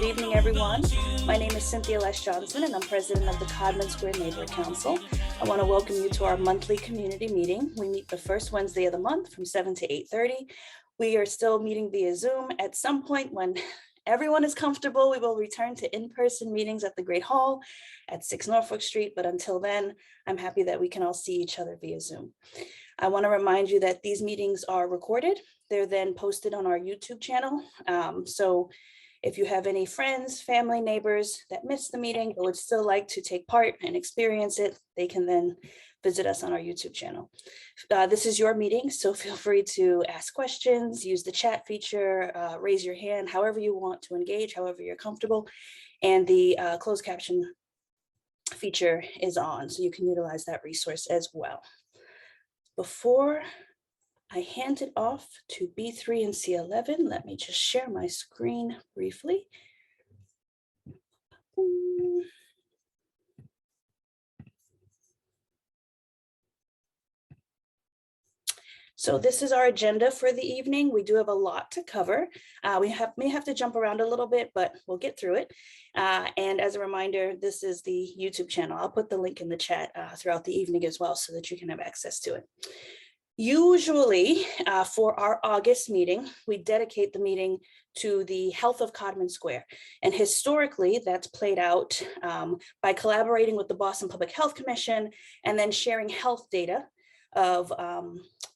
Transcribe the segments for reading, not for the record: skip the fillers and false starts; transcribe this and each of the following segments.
evening, everyone. My name is Cynthia Loesch-Johnson, and I'm president of the Codman Square Neighborhood Council. I want to welcome you to our monthly community meeting. We meet the first Wednesday of the month from 7 to 8:30. We are still meeting via Zoom. At some point when everyone is comfortable, we will return to in-person meetings at the Great Hall at 6 Norfolk Street. But until then, I'm happy that we can all see each other via Zoom. I want to remind you that these meetings are recorded. They're then posted on our YouTube channel. So if you have any friends, family, neighbors that missed the meeting but would still like to take part and experience it, they can then visit us on our YouTube channel. This is your meeting, so feel free to ask questions, use the chat feature, raise your hand, however you want to engage, however you're comfortable. And the closed caption feature is on, so you can utilize that resource as well. Before I hand it off to B3 and C11, let me just share my screen briefly. So this is our agenda for the evening. We do have a lot to cover. We may have to jump around a little bit, but we'll get through it. And as a reminder, this is the YouTube channel. I'll put the link in the chat throughout the evening as well so that you can have access to it. Usually for our August meeting, we dedicate the meeting to the health of Codman Square. And historically, that's played out by collaborating with the Boston Public Health Commission and then sharing health data of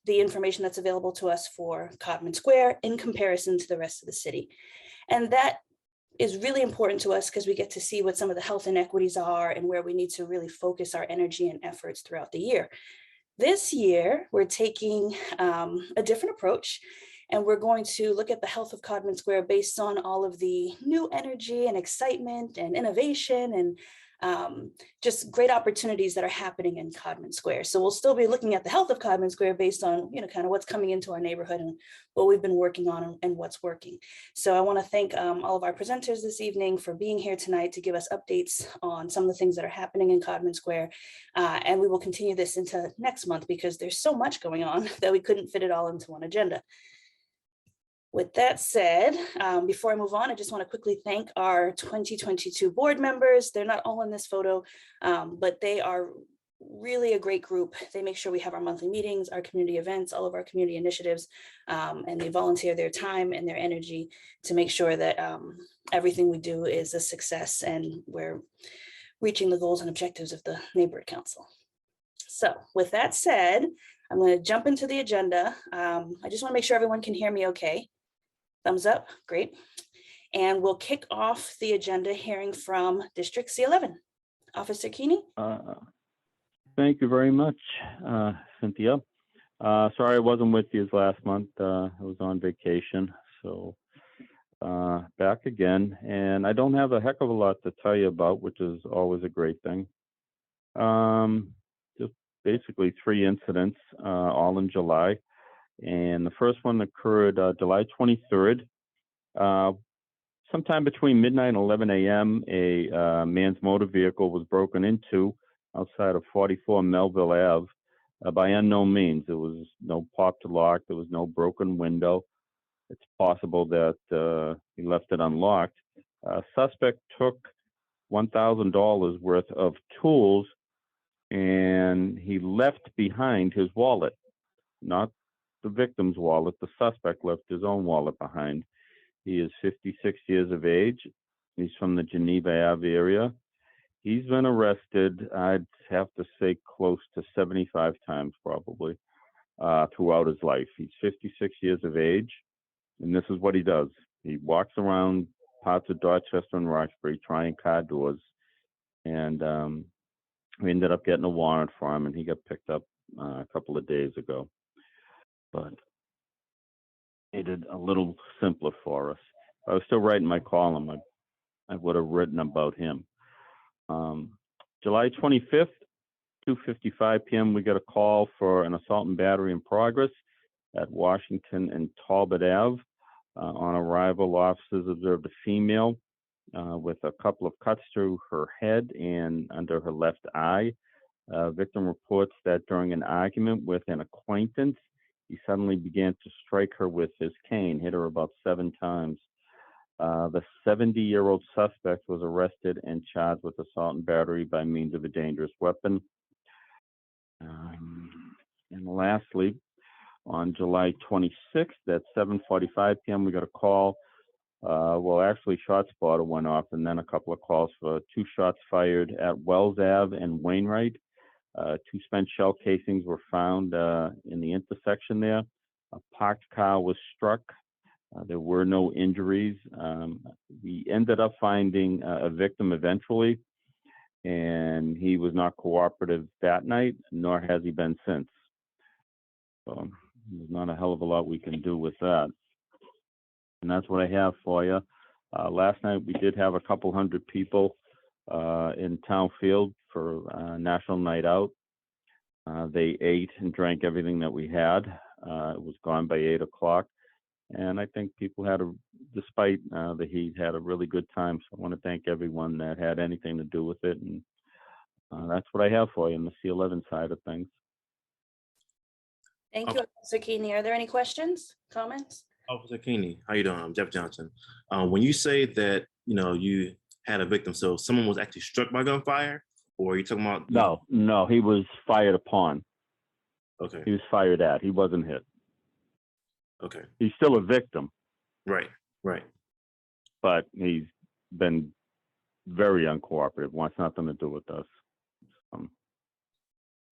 the information that's available to us for Codman Square in comparison to the rest of the city. And that is really important to us because we get to see what some of the health inequities are and where we need to really focus our energy and efforts throughout the year. This year, we're taking a different approach, and we're going to look at the health of Codman Square based on all of the new energy and excitement and innovation and just great opportunities that are happening in Codman Square. So we'll still be looking at the health of Codman Square based on, kind of what's coming into our neighborhood and what we've been working on and what's working. So I want to thank all of our presenters this evening for being here tonight to give us updates on some of the things that are happening in Codman Square. And we will continue this into next month because there's so much going on that we couldn't fit it all into one agenda. With that said, before I move on, I just want to quickly thank our 2022 board members. They're not all in this photo, but they are really a great group. They make sure we have our monthly meetings, our community events, all of our community initiatives, and they volunteer their time and their energy to make sure that everything we do is a success and we're reaching the goals and objectives of the neighborhood council. So with that said, I'm going to jump into the agenda. I just want to make sure everyone can hear me okay. Thumbs up, great. And we'll kick off the agenda hearing from District C11. Officer Keaney. Thank you very much, Cynthia. Sorry I wasn't with you last month. I was on vacation, so back again. And I don't have a heck of a lot to tell you about, which is always a great thing. Just basically 3 incidents, all in July. And the first one occurred July 23rd. Sometime between midnight and 11 a.m., a man's motor vehicle was broken into outside of 44 Melville Ave by unknown means. There was no pop to lock. There was no broken window. It's possible that he left it unlocked. Suspect took $1,000 worth of tools, and he left behind his wallet, not the victim's wallet. The suspect left his own wallet behind. He is 56 years of age. He's from the Geneva Ave area. He's been arrested, I'd have to say close to 75 times probably throughout his life. He's 56 years of age, and this is what he does. He walks around parts of Dorchester and Roxbury trying car doors, and we ended up getting a warrant for him, and he got picked up a couple of days ago. But made it a little simpler for us. If I was still writing my column, I would have written about him. July 25th, 2:55 p.m., we got a call for an assault and battery in progress at Washington and Talbot Ave. On arrival, officers observed a female with a couple of cuts through her head and under her left eye. Victim reports that during an argument with an acquaintance, he suddenly began to strike her with his cane, hit her about 7 times. The 70-year-old suspect was arrested and charged with assault and battery by means of a dangerous weapon. And lastly, on July 26th at 7:45 p.m., we got a call. Well, actually, ShotSpotter went off, and then a couple of calls for 2 shots fired at Wells Ave and Wainwright. 2 spent shell casings were found in the intersection there. A parked car was struck. There were no injuries. We ended up finding a victim eventually, and he was not cooperative that night, nor has he been since. So there's not a hell of a lot we can do with that. And that's what I have for you. Last night we did have a couple hundred people in Townfield for National Night Out. They ate and drank everything that we had. It was gone by 8 o'clock. And I think people despite the heat, had a really good time. So I want to thank everyone that had anything to do with it. And that's what I have for you on the C11 side of things. Thank you, Officer Keaney. Are there any questions, comments? Officer Keaney, how you doing? I'm Jeff Johnson. When you say that, you had a victim, so someone was actually struck by gunfire, or are you talking about? No, he was fired upon. Okay. He was fired at. He wasn't hit. Okay. He's still a victim. Right. But he's been very uncooperative, wants nothing to do with us.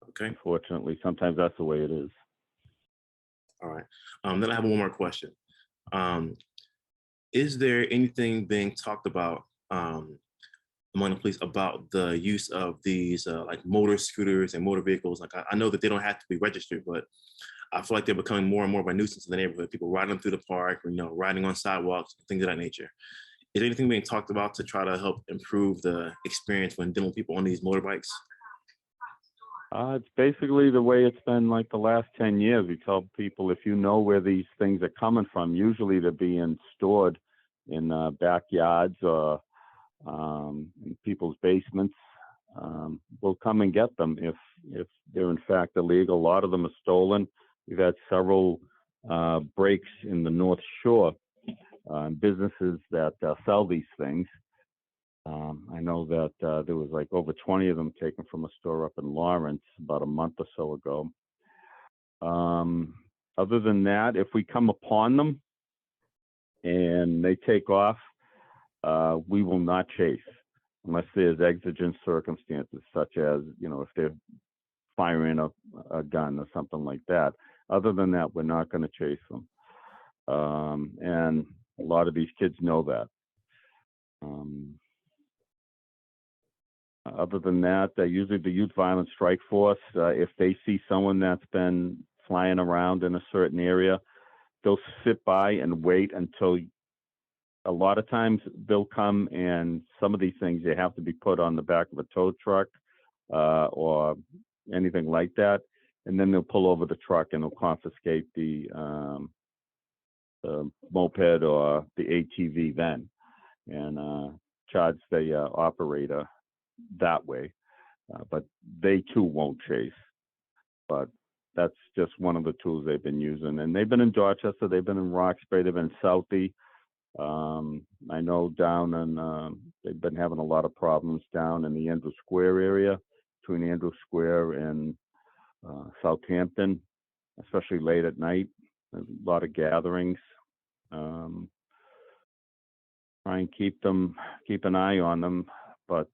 Okay. Unfortunately, sometimes that's the way it is. All right. Then I have one more question. Is there anything being talked about among the police about the use of these like motor scooters and motor vehicles? Like I know that they don't have to be registered, but I feel like they're becoming more and more of a nuisance in the neighborhood. People riding through the park, or, riding on sidewalks, things of that nature. Is there anything being talked about to try to help improve the experience when dealing with people on these motorbikes? It's basically the way it's been like the last 10 years. We tell people, if you know where these things are coming from, usually they're being stored in backyards or in people's basements. We'll come and get them if they're in fact illegal. A lot of them are stolen. We've had several breaks in the North Shore, businesses that sell these things. I know that there was like over 20 of them taken from a store up in Lawrence about a month or so ago. Other than that, if we come upon them and they take off, we will not chase unless there's exigent circumstances, such as, if they're firing a gun or something like that. Other than that, we're not going to chase them. And a lot of these kids know that. Other than that, usually the Youth Violence Strike Force, if they see someone that's been flying around in a certain area, they'll sit by and wait until, a lot of times they'll come, and some of these things, they have to be put on the back of a tow truck or anything like that. And then they'll pull over the truck and they'll confiscate the moped or the ATV then, and charge the operator that way. But they too won't chase. But that's just one of the tools they've been using. And they've been in Dorchester, they've been in Roxbury, they've been in Southie. I know down in, they've been having a lot of problems down in the Andrew Square area, between Andrew Square and Southampton, especially late at night. There's a lot of gatherings. Try and keep an eye on them, but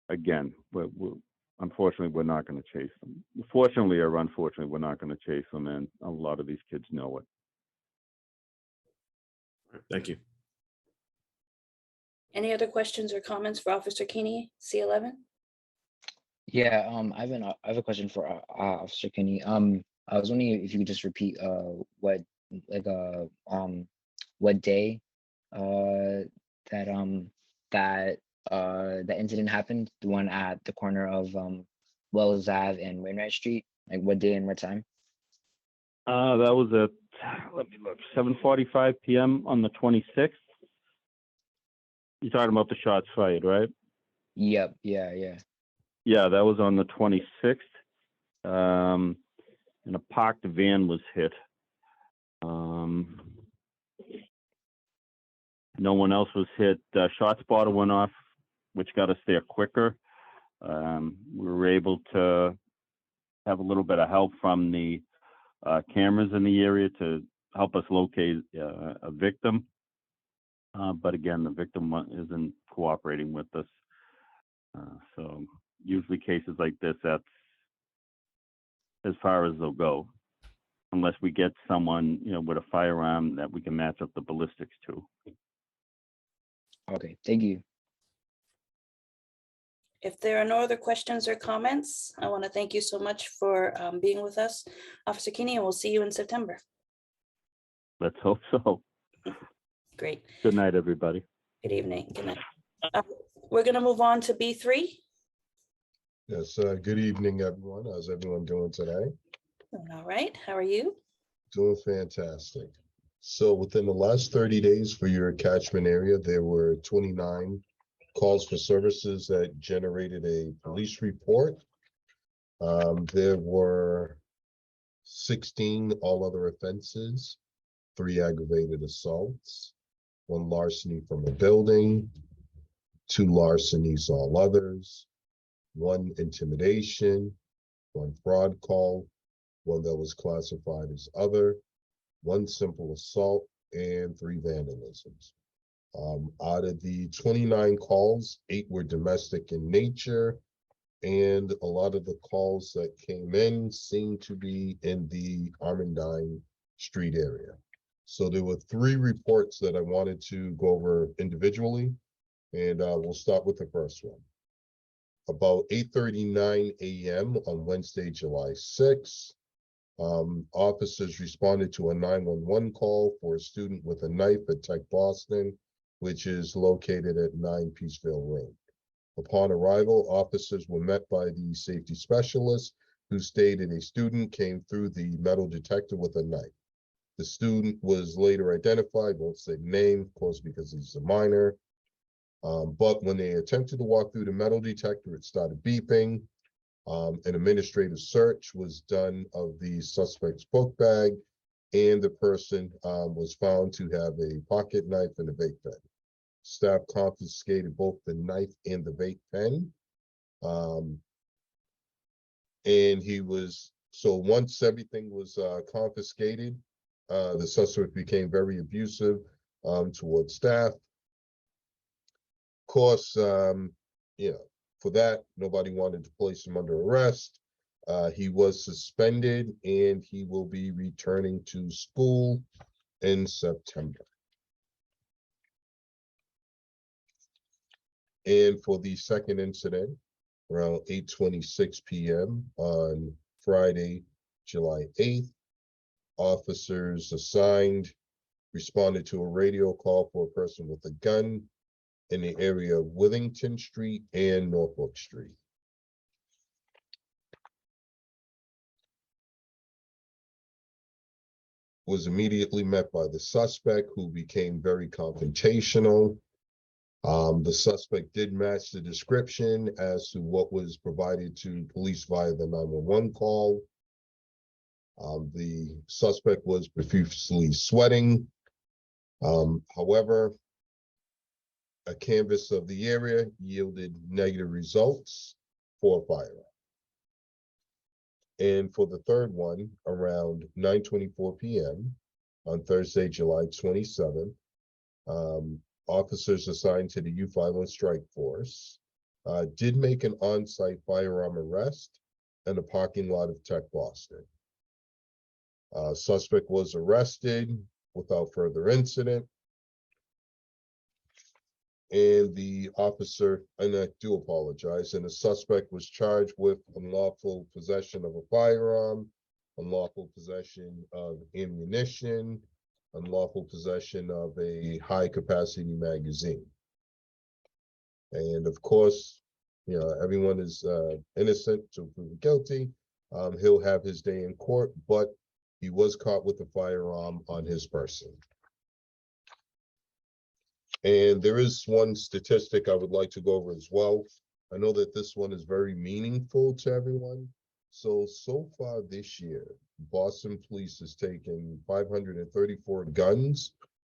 again, unfortunately, we're not going to chase them. Fortunately or unfortunately, we're not going to chase them, and a lot of these kids know it. Thank you. Any other questions or comments for Officer Keaney, C11? Yeah, I have a question for Officer Keaney. I was wondering if you could just repeat what day that incident happened, the one at the corner of Wells Ave and Wainwright Street, like what day and what time? That was at, let me look, 7:45 p.m. on the 26th. You're talking about the shots fired, right? Yep. Yeah. Yeah, that was on the 26th. And a parked van was hit. No one else was hit. Shot spotter went off, which got us there quicker. We were able to have a little bit of help from the cameras in the area to help us locate a victim. But again, the victim isn't cooperating with us. So usually cases like this, that's as far as they'll go, unless we get someone, with a firearm that we can match up the ballistics to. Okay, thank you. If there are no other questions or comments, I want to thank you so much for being with us, Officer Keaney, and we'll see you in September. Let's hope so. Great. Good night, everybody. Good evening. Good night. We're going to move on to B3. Yes, good evening, everyone. How's everyone doing today? All right. How are you? Doing fantastic. So within the last 30 days for your catchment area, there were 29 calls for services that generated a police report. There were 16 all other offenses, 3 aggravated assaults, 1 larceny from a building, 2 larcenies all others, 1 intimidation, 1 fraud call, 1 that was classified as other, 1 simple assault, and 3 vandalisms. Out of the 29 calls, 8 were domestic in nature, and a lot of the calls that came in seemed to be in the Armandine Street area. So there were 3 reports that I wanted to go over individually, and we'll start with the first one. About 8:39 a.m. on Wednesday, July 6th, officers responded to a 911 call for a student with a knife at Tech Boston, which is located at 9 Peaceville Road. Upon arrival, officers were met by the safety specialist, who stated a student came through the metal detector with a knife. The student was later identified, won't say name, of course, because he's a minor. But when they attempted to walk through the metal detector, it started beeping. An administrative search was done of the suspect's book bag, and the person was found to have a pocket knife and a vape pen. Staff confiscated both the knife and the vape pen. So once everything was confiscated, the suspect became very abusive towards staff. Of course, for that, nobody wanted to place him under arrest. He was suspended, and he will be returning to school in September. And for the second incident, around 8:26 p.m. on Friday, July 8th, officers assigned responded to a radio call for a person with a gun in the area of Withington Street and Norfolk Street. Was immediately met by the suspect, who became very confrontational. The suspect did match the description as to what was provided to police via the 911 call. The suspect was profusely sweating. However, a canvass of the area yielded negative results for a firearm. And for the third one, around 9:24 p.m. on Thursday, July 27th, officers assigned to the Youth Violence Strike Force did make an on-site firearm arrest in the parking lot of Tech Boston. Suspect was arrested without further incident. And the officer, and I do apologize, and the suspect was charged with unlawful possession of a firearm, unlawful possession of ammunition, unlawful possession of a high-capacity magazine. And of course, everyone is innocent until proven guilty. He'll have his day in court, but he was caught with a firearm on his person. And there is one statistic I would like to go over as well. I know that this one is very meaningful to everyone. So far this year, Boston Police has taken 534 guns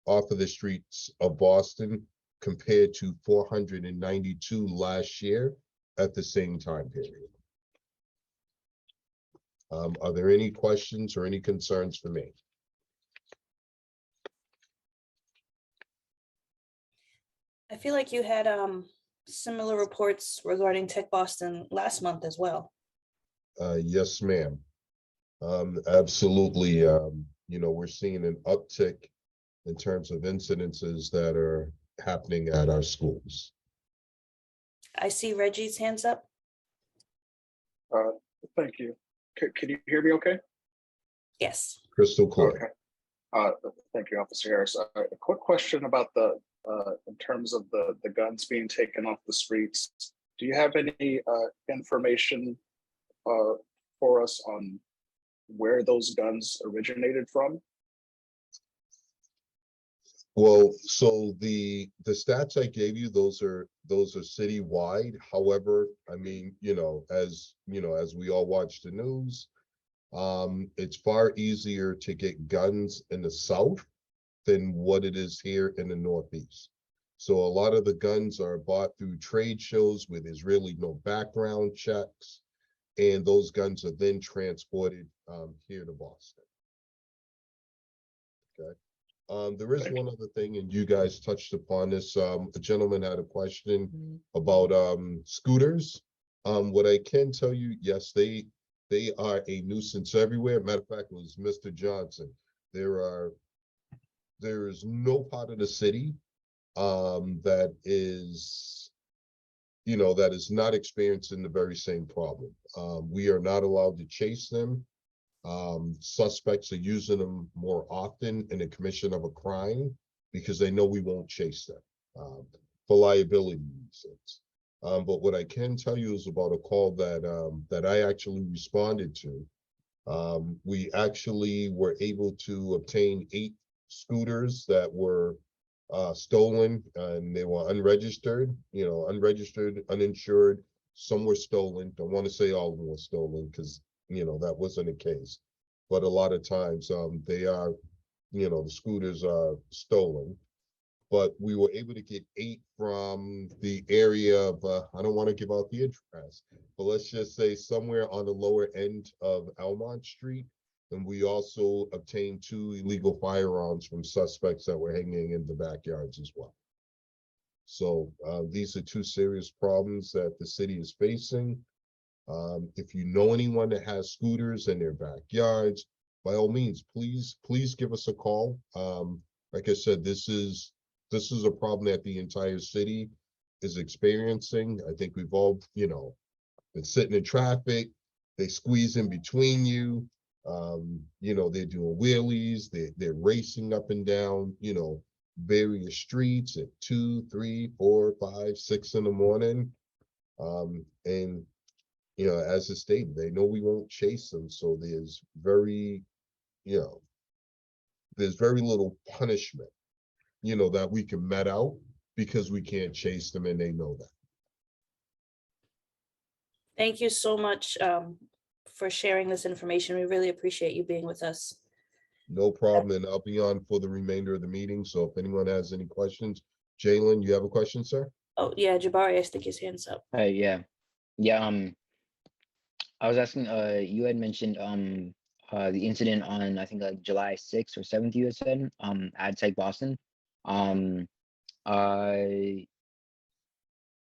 off of the streets of Boston compared to 492 last year at the same time period. Are there any questions or any concerns for me? I feel like you had similar reports regarding Tech Boston last month as well. Yes, ma'am. Absolutely. You know, we're seeing an uptick in terms of incidences that are happening at our schools. I see Reggie's hands up. Thank you. Can you hear me okay? Yes. Crystal clear. Okay. Thank you, Officer Harris. A quick question about the in terms of the guns being taken off the streets. Do you have any information for us on where those guns originated from? Well, so the stats I gave you, those are citywide. However, I mean, as we all watch the news, it's far easier to get guns in the South than what it is here in the Northeast. So a lot of the guns are bought through trade shows where there's really no background checks, and those guns are then transported here to Boston. Okay. There is one other thing, and you guys touched upon this. A gentleman had a question about scooters. What I can tell you, yes, they are a nuisance everywhere. Matter of fact, it was Mr. Johnson. There is no part of the city that is not experiencing the very same problem. We are not allowed to chase them. Suspects are using them more often in the commission of a crime because they know we won't chase them for liability reasons. But what I can tell you is about a call that I actually responded to. We actually were able to obtain 8 scooters that were stolen, and they were unregistered, uninsured. Some were stolen. Don't want to say all of them were stolen because that wasn't the case, but a lot of times they are, the scooters are stolen. But we were able to get 8 from the area of I don't want to give out the address, but let's just say somewhere on the lower end of Almont Street. And we also obtained 2 illegal firearms from suspects that were hanging in the backyards as well. So these are 2 serious problems that the city is facing. If you know anyone that has scooters in their backyards, by all means, please give us a call. Like I said, this is a problem that the entire city is experiencing. I think we've all, been sitting in traffic. They squeeze in between you. They're doing wheelies. They're racing up and down, various streets at 2, 3, 4, 5, 6 in the morning. And as a state, they know we won't chase them. So there's very little punishment, that we can met out because we can't chase them, and they know that. Thank you so much for sharing this information. We really appreciate you being with us. No problem, and I'll be on for the remainder of the meeting. So if anyone has any questions, Jalen, you have a question, sir? Oh yeah, Jabari, I think his hand's up. Yeah. I was asking, you had mentioned the incident on, I think, like July 6th or 7th, you had said, at Tech Boston. And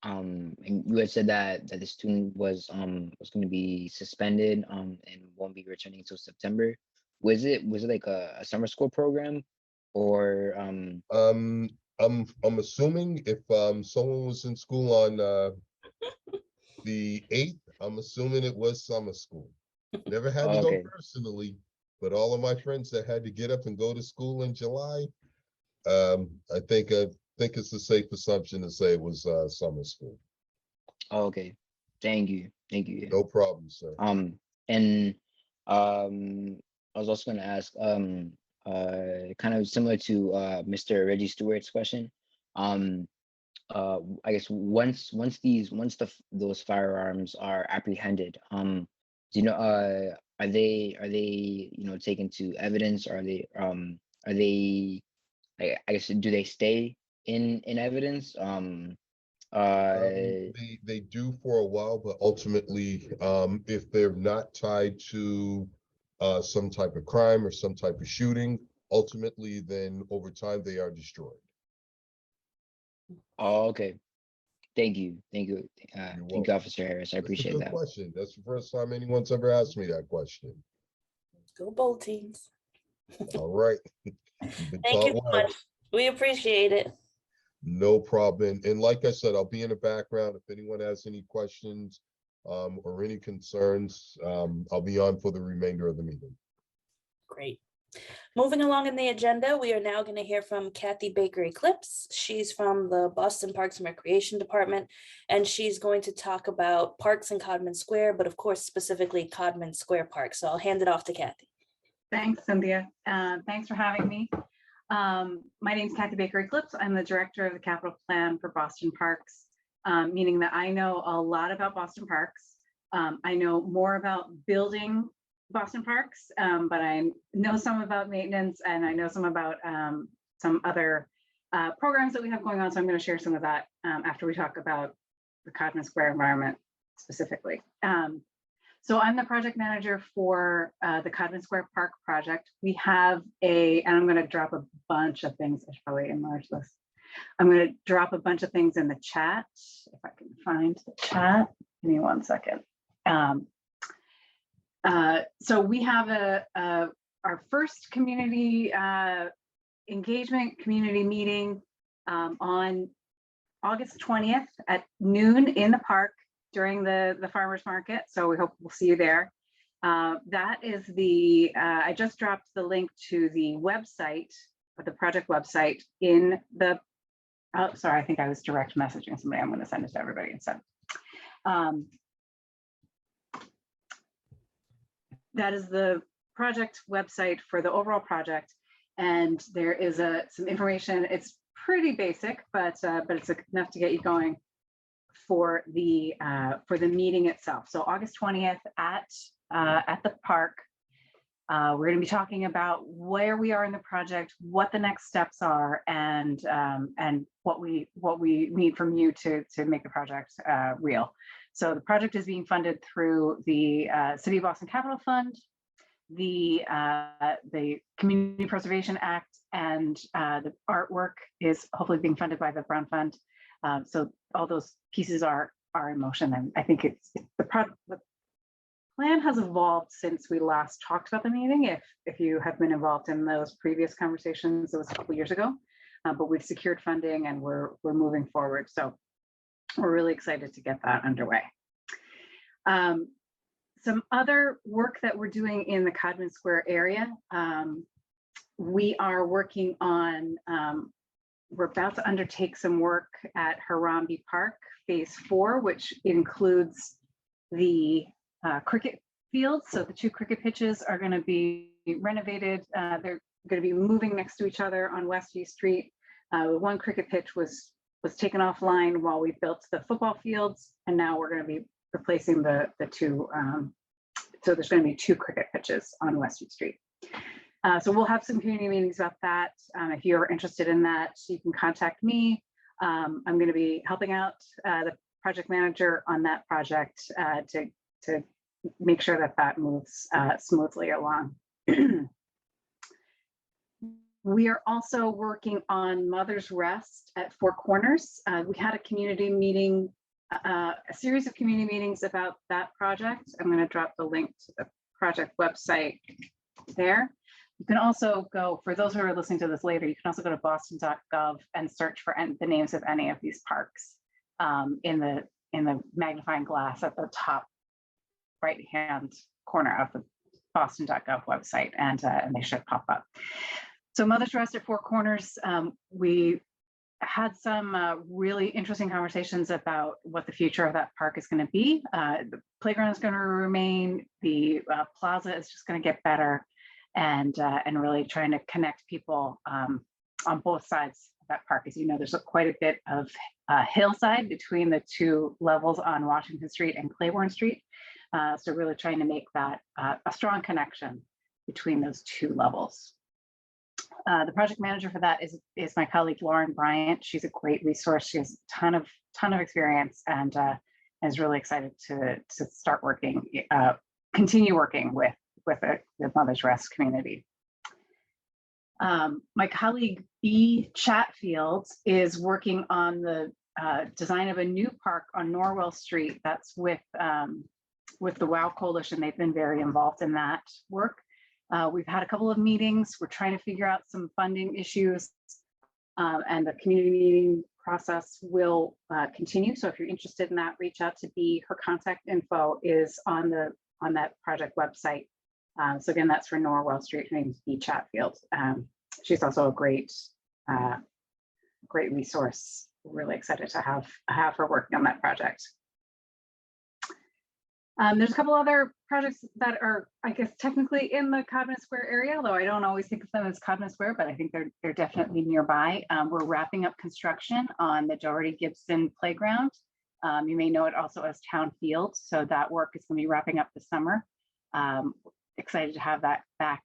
you had said that the student was going to be suspended and won't be returning until September. Was it like a summer school program, or I'm assuming if someone was in school on the 8th, I'm assuming it was summer school. Never had to go personally, but all of my friends that had to get up and go to school in July, I think it's a safe assumption to say it was summer school. Okay, thank you. No problem, sir. And I was also going to ask, kind of similar to Mr. Reggie Stewart's question. I guess once those firearms are apprehended, do you know, are they taken to evidence? Or are they I guess, do they stay in evidence? They do for a while, but ultimately, if they're not tied to some type of crime or some type of shooting, ultimately, then over time they are destroyed. Oh, okay. Thank you. Thank you. You're Thank welcome. you, Officer Harris. I That's a appreciate good that. question. That's the first time anyone's ever asked me that question. Go Bold Teams. All right. You've been Thank you taught so well. much. We appreciate it. No problem. And like I said, I'll be in the background. If anyone has any questions or any concerns, I'll be on for the remainder of the meeting. Great. Moving along in the agenda, we are now going to hear from Cathy Baker-Eclipse. She's from the Boston Parks and Recreation Department, and she's going to talk about parks in Codman Square, but of course, specifically Codman Square Park. So I'll hand it off to Cathy. Thanks, Cynthia. Thanks for having me. My name is Cathy Baker-Eclipse. I'm the director of the capital plan for Boston Parks, meaning that I know a lot about Boston Parks. I know more about building Boston Parks, but I know some about maintenance, and I know some about some other programs that we have going on. So I'm going to share some of that after we talk about the Codman Square environment specifically. So I'm the project manager for the Codman Square Park project. We have and I'm going to drop a bunch of things. I should probably enlarge this. I'm going to drop a bunch of things in the chat. If I can find the chat, give me 1 second. So we have our first community engagement community meeting on August 20th at noon in the park during the farmers market. So we hope we'll see you there. That is I just dropped the link to the website, or the project website in the, oh, sorry, I think I was direct messaging somebody. I'm going to send it to everybody instead. That is the project website for the overall project, and there is some information. It's pretty basic, but it's enough to get you going for the meeting itself. So August 20th at the park, we're going to be talking about where we are in the project, what the next steps are, and what we need from you to make the project real. So the project is being funded through the City of Boston Capital Fund, the Community Preservation Act, and the artwork is hopefully being funded by the Brown Fund. So all those pieces are in motion, and I think the plan has evolved since we last talked about the meeting. If you have been involved in those previous conversations, it was a couple years ago, but we've secured funding and we're moving forward. So we're really excited to get that underway. Some other work that we're doing in the Codman Square area, we are working on, we're about to undertake some work at Harambee Park, phase 4, which includes the cricket fields. So the 2 cricket pitches are going to be renovated. They're going to be moving next to each other on West East Street. The 1 cricket pitch was taken offline while we built the football fields, and now we're going to be replacing the 2. So there's going to be 2 cricket pitches on West East Street. So we'll have some community meetings about that. If you're interested in that, you can contact me. I'm going to be helping out the project manager on that project to make sure that moves smoothly along. We are also working on Mother's Rest at Four Corners. We had a community meeting, a series of community meetings about that project. I'm going to drop the link to the project website there. You can also go, for those who are listening to this later, you can also go to boston.gov and search for the names of any of these parks in the magnifying glass at the top right-hand corner of the boston.gov website, and they should pop up. So Mother's Rest at Four Corners, we had some really interesting conversations about what the future of that park is going to be. The playground is going to remain, the plaza is just going to get better, and really trying to connect people on both sides of that park. As you know, there's quite a bit of hillside between the 2 levels on Washington Street and Claiborne Street. So really trying to make that a strong connection between those 2 levels. The project manager for that is my colleague Lauren Bryant. She's a great resource. She has a ton of experience, and is really excited to start working, continue working with the Mother's Rest community. My colleague B. Chatfield is working on the design of a new park on Norwell Street. That's with the WOW Coalition. They've been very involved in that work. We've had a couple of meetings. We're trying to figure out some funding issues, and the community meeting process will continue. So if you're interested in that, reach out to B. Her contact info is on that project website. So again, that's for Norwell Street. Her name is B. Chatfield. She's also a great resource. We're really excited to have her working on that project. There's a couple other projects that are, I guess, technically in the Codman Square area, although I don't always think of them as Codman Square, but I think they're definitely nearby. We're wrapping up construction on the Doherty Gibson Playground. You may know it also as Town Field, so that work is going to be wrapping up this summer. Excited to have that back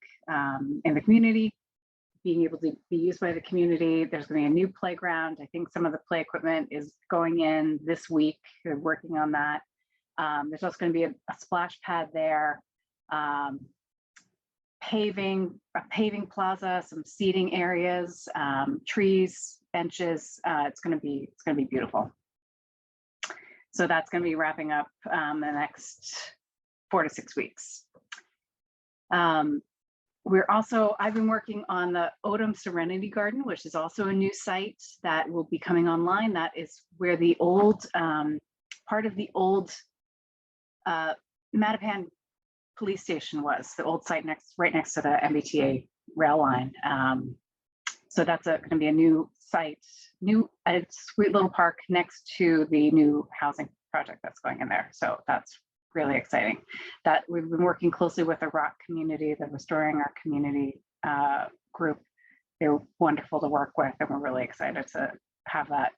in the community, being able to be used by the community. There's going to be a new playground. I think some of the play equipment is going in this week. They're working on that. There's also going to be a splash pad there, a paving plaza, some seating areas, trees, benches. It's going to be beautiful. So that's going to be wrapping up the next 4 to 6 weeks. I've been working on the Odom Serenity Garden, which is also a new site that will be coming online. That is where the old part of the old Mattapan police station was, the old site right next to the MBTA rail line. So that's going to be a new site, a sweet little park next to the new housing project that's going in there. So that's really exciting. That we've been working closely with the Rock community, the Restoring Our Community group. They're wonderful to work with, and we're really excited to have that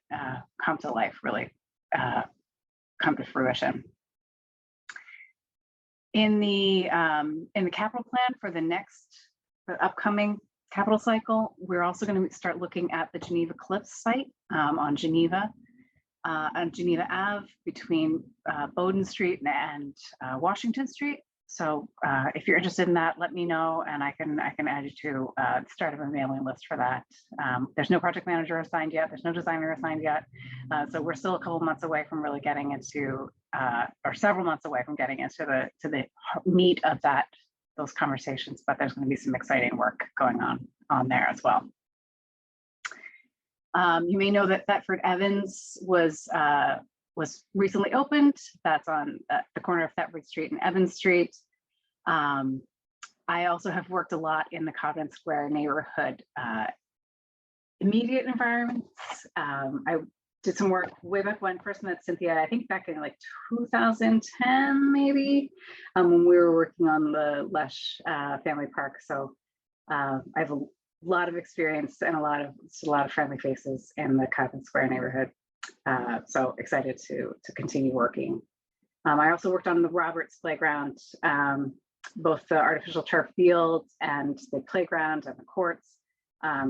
come to life, really come to fruition. In the capital plan for the upcoming capital cycle, we're also going to start looking at the Geneva-Eclipse site on Geneva Ave between Bowden Street and Washington Street. So if you're interested in that, let me know, and I can add you to the start of a mailing list for that. There's no project manager assigned yet. There's no designer assigned yet. So we're still a couple months away from really getting into, or several months away from getting into the meat of those conversations. But there's going to be some exciting work going on there as well. You may know that Thetford Evans was recently opened. That's on the corner of Thetford Street and Evans Street. I also have worked a lot in the Codman Square neighborhood immediate environments. I did some work way back when, first met Cynthia, I think back in like 2010 maybe, when we were working on the Loesch family park. So I have a lot of experience and a lot of friendly faces in the Codman Square neighborhood. So excited to continue working. I also worked on the Roberts Playground, both the artificial turf fields and the playground and the courts.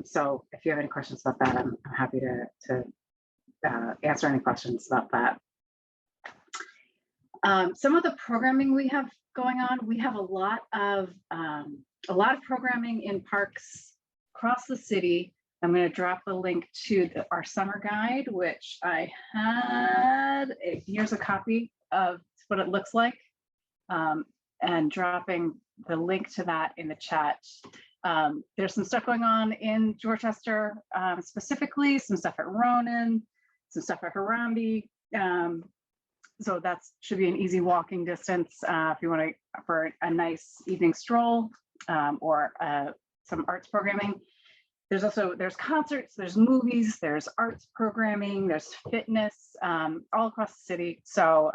So if you have any questions about that, I'm happy to answer any questions about that. Some of the programming we have going on, we have a lot of programming in parks across the city. I'm going to drop the link to our summer guide, which I had. Here's a copy of what it looks like, and dropping the link to that in the chat. There's some stuff going on in Dorchester, specifically some stuff at Ronan, some stuff at Harambe. So that should be an easy walking distance if you want to, for a nice evening stroll, or some arts programming. There's concerts, there's movies, there's arts programming, there's fitness, all across the city. So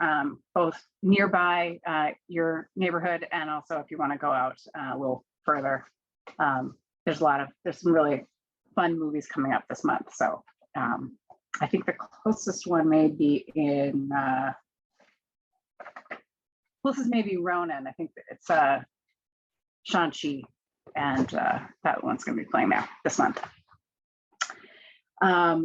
both nearby your neighborhood, and also if you want to go out a little further, there's some really fun movies coming up this month. So I think the closest one may be in closest maybe Ronan. I think it's Shawn. and that one's going to be playing there this month. I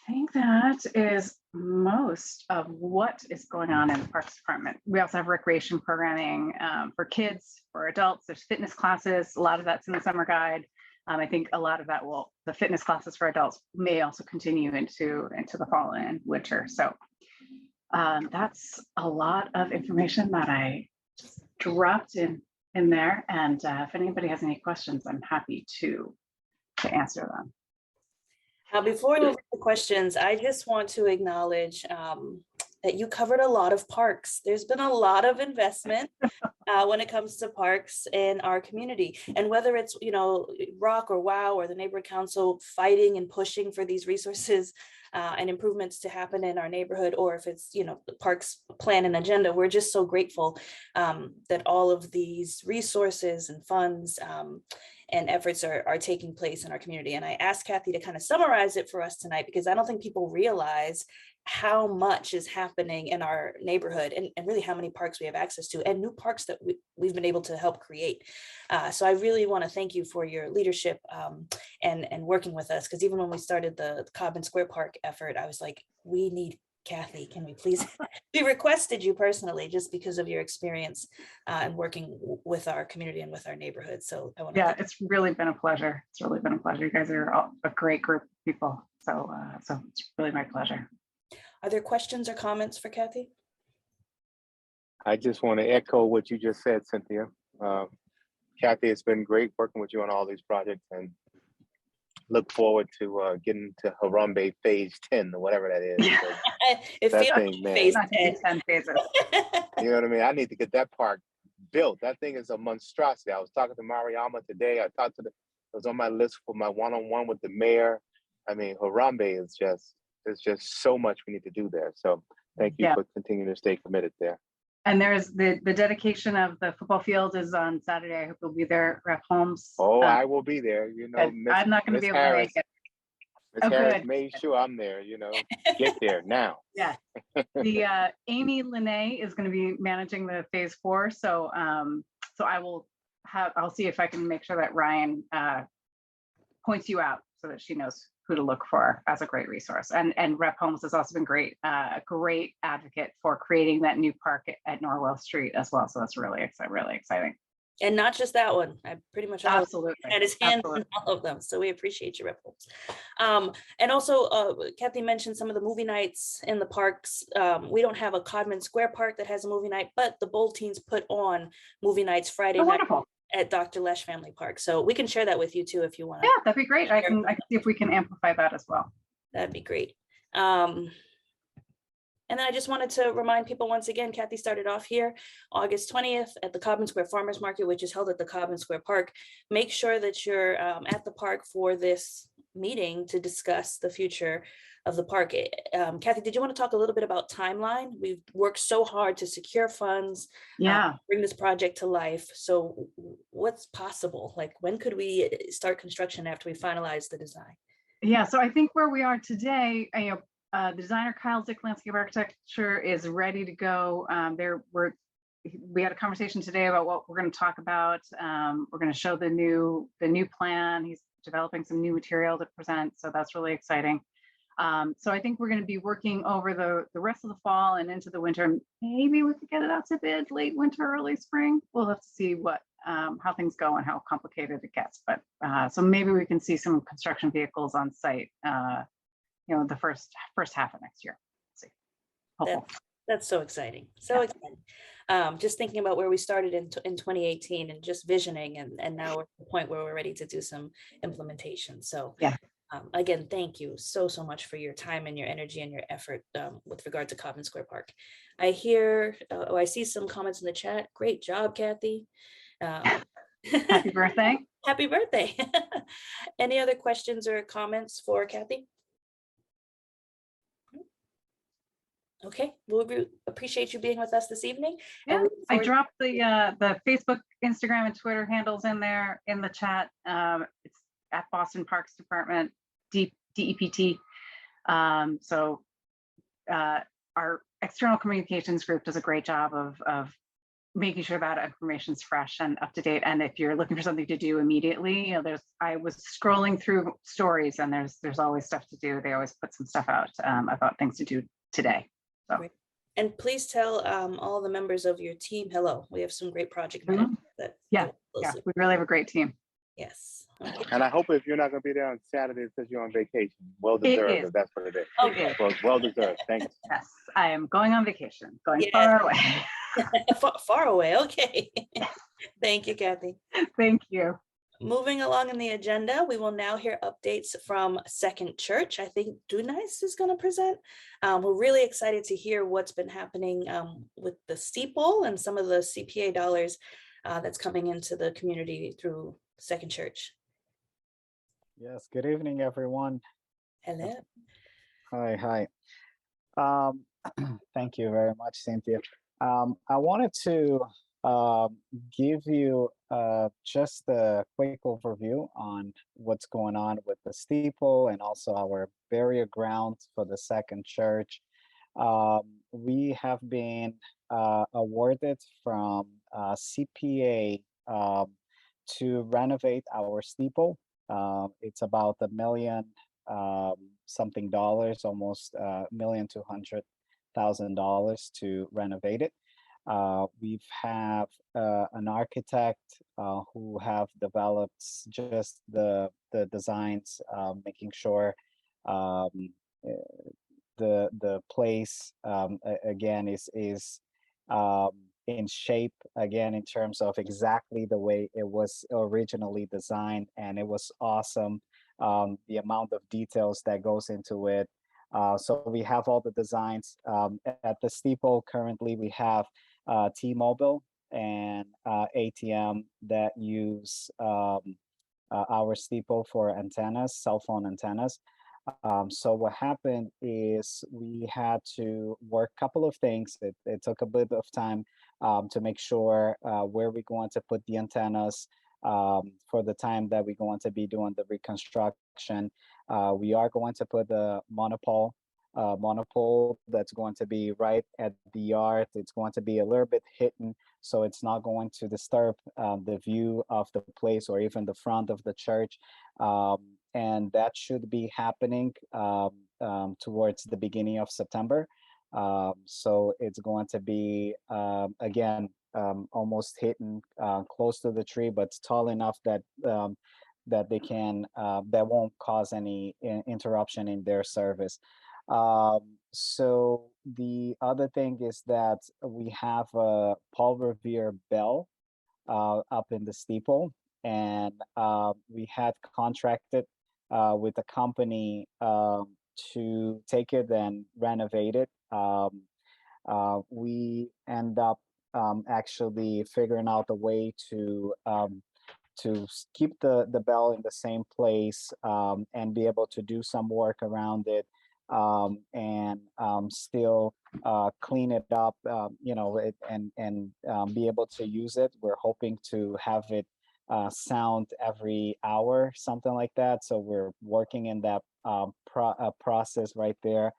think that is most of what is going on in the Parks Department. We also have recreation programming for kids, for adults. There's fitness classes. A lot of that's in the summer guide. I think a lot of that the fitness classes for adults may also continue into the fall and winter. So that's a lot of information that I just dropped in there. And if anybody has any questions, I'm happy to answer them. Before we move to questions, I just want to acknowledge that you covered a lot of parks. There's been a lot of investment when it comes to parks in our community. And whether it's, Rock or WOW or the neighborhood council fighting and pushing for these resources and improvements to happen in our neighborhood, or if it's, the parks plan and agenda, we're just so grateful that all of these resources and funds and efforts are taking place in our community. And I asked Cathy to kind of summarize it for us tonight, because I don't think people realize how much is happening in our neighborhood and really how many parks we have access to, and new parks that we've been able to help create. So I really want to thank you for your leadership and working with us, because even when we started the Codman Square Park effort, I was like, we need Cathy, can we please? We requested you personally just because of your experience and working with our community and with our neighborhood. So I want to it's really been a pleasure. It's really been a pleasure. You guys are all a great group of people. So it's really my pleasure. Are there questions or comments for Cathy? I just want to echo what you just said, Cynthia. Cathy, it's been great working with you on all these projects, and look forward to getting to Harambe phase 10 or whatever that is. It that feels thing, man. It's not 10 phases. You know what I mean? I need to get that park built. That thing is a monstrosity. I was talking to Mariama today. It was on my list for my one-on-one with the mayor. I mean, Harambe is there's just so much we need to do there. So thank you for continuing to stay committed there. And there's the dedication of the football field is on Saturday. I hope you'll be there, Rep. Holmes. Oh, I will be there. I'm not going to be able to make it. Ms. Harris made sure I'm there, get there now. Yeah. The Amy Linnae is going to be managing the phase 4. So I'll see if I can make sure that Ryan points you out so that she knows who to look for as a great resource. And Rep. Holmes has also been great, a great advocate for creating that new park at Norwell Street as well. So that's really exciting. And not just that one. I pretty much absolutely had his hand in all of them. So we appreciate you, Rep. Holmes. And also, Cathy mentioned some of the movie nights in the parks. We don't have a Codman Square Park that has a movie night, but the Bold Teens put on movie nights Friday night at Dr. Loesch Family Park. So we can share that with you too if you want to. Yeah, that'd be great. I can see if we can amplify that as well. That'd be great. And then I just wanted to remind people once again, Cathy started off here August 20th at the Codman Square Farmers Market, which is held at the Codman Square Park. Make sure that you're at the park for this meeting to discuss the future of the park. Cathy, did you want to talk a little bit about timeline? We've worked so hard to secure funds, bring this project to life. So what's possible? Like, when could we start construction after we finalize the design? Yeah, so I think where we are today, the designer Kyle Zick Landscape Architecture is ready to go. We had a conversation today about what we're going to talk about. We're going to show the new plan. He's developing some new material to present, so that's really exciting. So I think we're going to be working over the rest of the fall and into the winter. Maybe we could get it out to bid late winter, early spring. We'll have to see how things go and how complicated it gets. But so maybe we can see some construction vehicles on site. The first half of next year. Let's see. That's so exciting. So exciting. Just thinking about where we started in 2018 and just visioning, and now we're at the point where we're ready to do some implementation. So again, thank you so much for your time and your energy and your effort with regard to Codman Square Park. I see some comments in the chat. Great job, Cathy. Happy birthday. Happy birthday. Any other questions or comments for Cathy? Okay, well, we appreciate you being with us this evening. Yeah, I dropped the Facebook, Instagram, and Twitter handles in there in the chat. It's at Boston Parks Department, DEPT. So our external communications group does a great job of making sure that information's fresh and up to date. And if you're looking for something to do immediately, you know, I was scrolling through stories, and there's always stuff to do. They always put some stuff out about things to do today. So. Great. And please tell all the members of your team hello. We have some great project managers that Yeah, work yeah, closely. we really have a great team. Yes. Okay. And I hope if you're not gonna be there on Saturday because you're on vacation, well deserved, if that's what it is. Okay. Well deserved. Thanks. Yes, I am going on vacation, going Yes. far away. Far away. Okay. Thank you, Cathy. Thank you. Moving along in the agenda, we will now hear updates from Second Church. I think DuNaiss is going to present. We're really excited to hear what's been happening with the steeple and some of the CPA dollars that's coming into the community through Second Church. Yes, good evening, everyone. Hello. Hi. Thank you very much, Cynthia. I wanted to give you just a quick overview on what's going on with the steeple and also our burial ground for the Second Church. We have been awarded from CPA to renovate our steeple. It's about $1 million something dollars, almost $1,200,000 to renovate it. We have an architect who have developed just the designs, making sure the place again is in shape again in terms of exactly the way it was originally designed, and it was awesome. The amount of details that goes into it. So we have all the designs at the steeple. Currently, we have T-Mobile and ATM that use our steeple for antennas, cell phone antennas. So what happened is we had to work a couple of things. It took a bit of time to make sure where we're going to put the antennas for the time that we're going to be doing the reconstruction. We are going to put the monopole that's going to be right at the yard. It's going to be a little bit hidden, so it's not going to disturb the view of the place or even the front of the church. And that should be happening towards the beginning of September. So it's going to be, again, almost hidden close to the tree, but tall enough that that they can, that won't cause any interruption in their service. So the other thing is that we have a Paul Revere bell up in the steeple, and we had contracted with a company to take it and renovate it. We end up actually figuring out a way to keep the bell in the same place and be able to do some work around it and still clean it up, and be able to use it. We're hoping to have it sound every hour, something like that. So we're working in that process right there.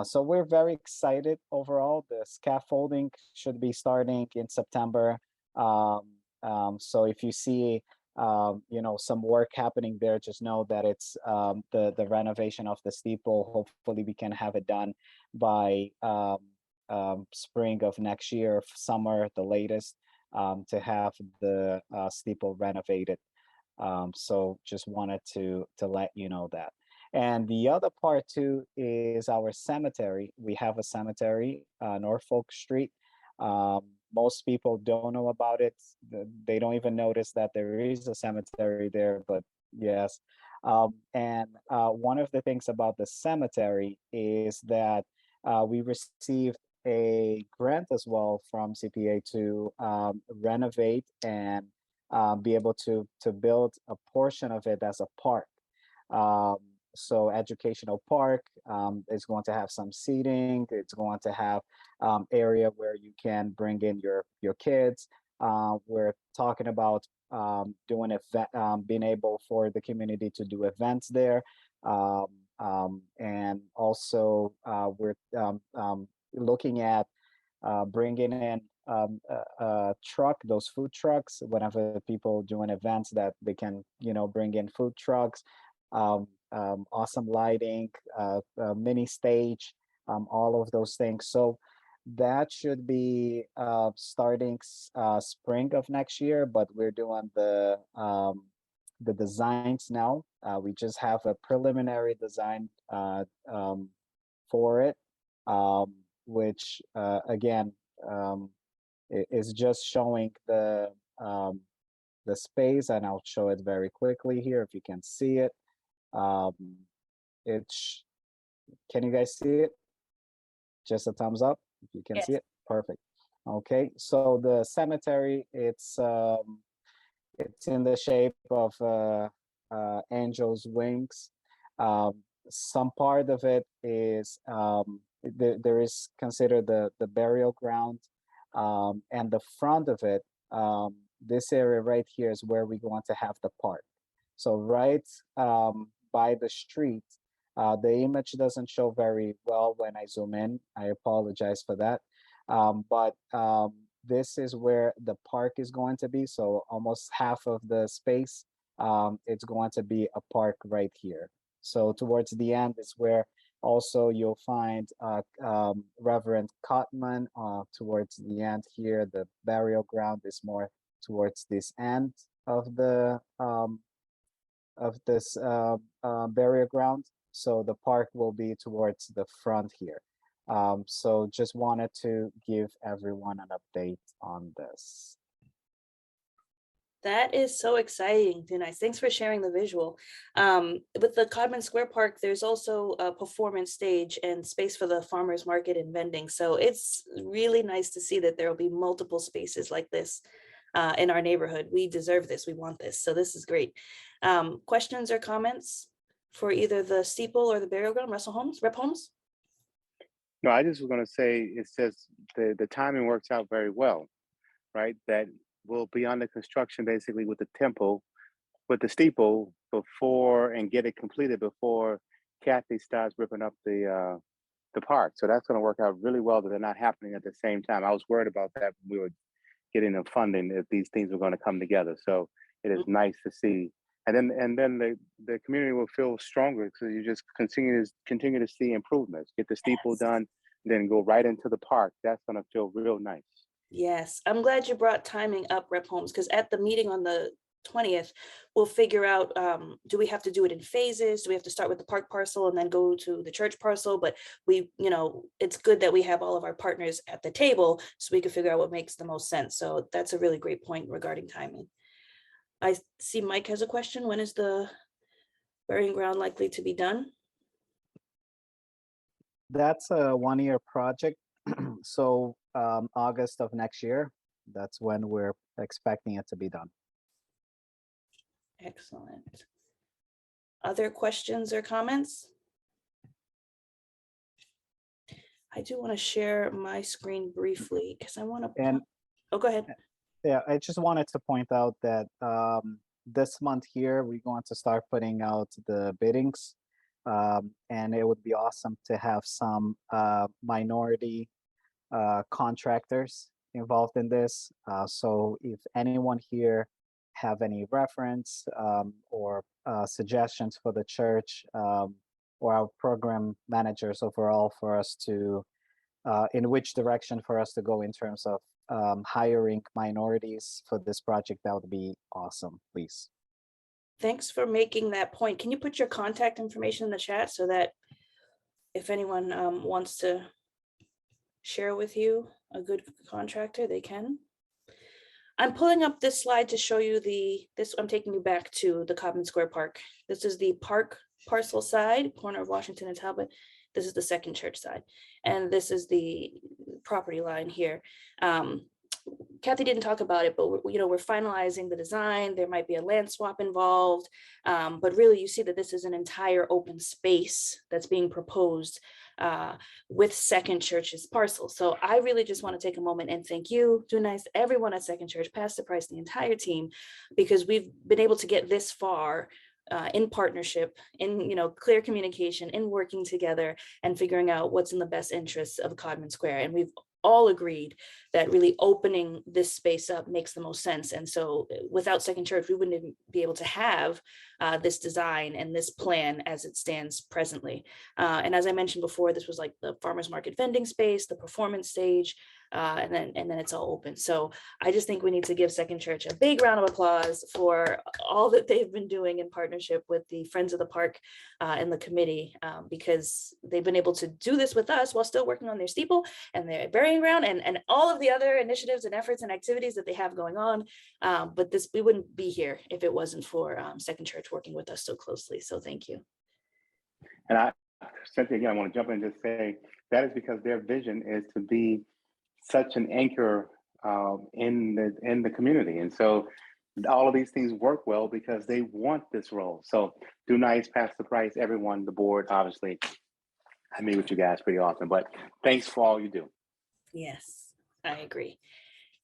So we're very excited overall. The scaffolding should be starting in September. So if you see some work happening there, just know that it's the renovation of the steeple. Hopefully we can have it done by spring of next year, summer at the latest, to have the steeple renovated. So just wanted to let you know that. And the other part too is our cemetery. We have a cemetery, Norfolk Street. Most people don't know about it. They don't even notice that there is a cemetery there, but yes. And one of the things about the cemetery is that we received a grant as well from CPA to renovate and be able to build a portion of it as a park. So educational park is going to have some seating. It's going to have area where you can bring in your kids. We're talking about doing being able for the community to do events there. And also we're looking at bringing in a truck, those food trucks, whenever people doing events that they can, bring in food trucks, awesome lighting, mini stage, all of those things. So that should be starting spring of next year, but we're doing the designs now. We just have a preliminary design for it, which again is just showing the space, and I'll show it very quickly here if you can see it. Can you guys see it? Just a thumbs up if you can see it. Perfect. Okay, so the cemetery, it's in the shape of angel's wings. Some part of it is there is considered the burial ground, and the front of it, this area right here is where we want to have the park. So right by the street, the image doesn't show very well when I zoom in. I apologize for that. But this is where the park is going to be. So almost half of the space, it's going to be a park right here. So towards the end is where also you'll find Reverend Codman towards the end here. The burial ground is more towards this end of the this burial ground. So the park will be towards the front here. So just wanted to give everyone an update on this. That is so exciting, DuNaiss. Thanks for sharing the visual. With the Codman Square Park, there's also a performance stage and space for the farmers market and vending. So it's really nice to see that there will be multiple spaces like this in our neighborhood. We deserve this. We want this. So this is great. Questions or comments for either the steeple or the burial ground? Rep Holmes? No, I just was going to say, it says the timing works out very well, right? That we'll be under construction basically with the temple, with the steeple before, and get it completed before Cathy starts ripping up the park. So that's going to work out really well that they're not happening at the same time. I was worried about that when we were getting the funding, if these things were going to come together. So it is nice to see. And then the community will feel stronger because you just continue to see improvements. Get the steeple done, then go right into the park. That's going to feel real nice. Yes, I'm glad you brought timing up, Rep Holmes, because at the meeting on the 20th, we'll figure out, do we have to do it in phases? Do we have to start with the park parcel and then go to the church parcel? But it's good that we have all of our partners at the table so we can figure out what makes the most sense. So that's a really great point regarding timing. I see Mike has a question. When is the burying ground likely to be done? That's a 1-year project. So August of next year, that's when we're expecting it to be done. Excellent. Other questions or comments? I do want to share my screen briefly because I want to. Oh, go ahead. Yeah, I just wanted to point out that this month here, we're going to start putting out the biddings. And it would be awesome to have some minority contractors involved in this. So if anyone here have any reference or suggestions for the church or our program managers overall for us to, in which direction for us to go in terms of hiring minorities for this project, that would be awesome, please. Thanks for making that point. Can you put your contact information in the chat so that if anyone wants to share with you a good contractor, they can? I'm pulling up this slide to show you I'm taking you back to the Codman Square Park. This is the park parcel side, corner of Washington and Talbot. This is the second church side. And this is the property line here. Cathy didn't talk about it, but we're finalizing the design. There might be a land swap involved, but really you see that this is an entire open space that's being proposed with Second Church's parcel. So I really just want to take a moment and thank you, DuNaiss, everyone at Second Church, Pastor Price, the entire team, because we've been able to get this far in partnership, in clear communication, in working together and figuring out what's in the best interests of Codman Square. And we've all agreed that really opening this space up makes the most sense. And so without Second Church, we wouldn't even be able to have this design and this plan as it stands presently. And as I mentioned before, this was like the farmers market vending space, the performance stage, and then it's all open. So I just think we need to give Second Church a big round of applause for all that they've been doing in partnership with the Friends of the Park and the committee, because they've been able to do this with us while still working on their steeple and their burying ground and all of the other initiatives and efforts and activities that they have going on. But we wouldn't be here if it wasn't for Second Church working with us so closely. So thank you. And Cynthia, again, I want to jump in and just say that is because their vision is to be such an anchor in the community. And so all of these things work well because they want this role. So DuNaiss, pass the price, everyone, the board, obviously, I meet with you guys pretty often, but thanks for all you do. Yes, I agree.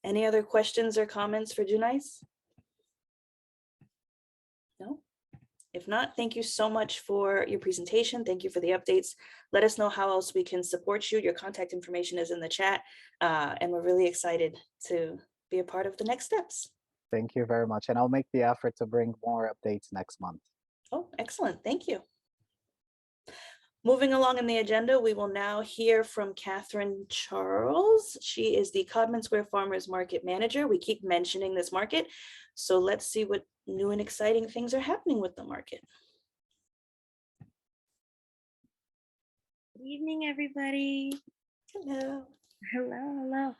Any other questions or comments for DuNaiss? No? If not, thank you so much for your presentation. Thank you for the updates. Let us know how else we can support you. Your contact information is in the chat, and we're really excited to be a part of the next steps. Thank you very much. And I'll make the effort to bring more updates next month. Oh, excellent. Thank you. Moving along in the agenda, we will now hear from Catherine Charles. She is the Codman Square Farmers Market Manager. We keep mentioning this market, so let's see what new and exciting things are happening with the market. Good evening, everybody. Hello. Hello.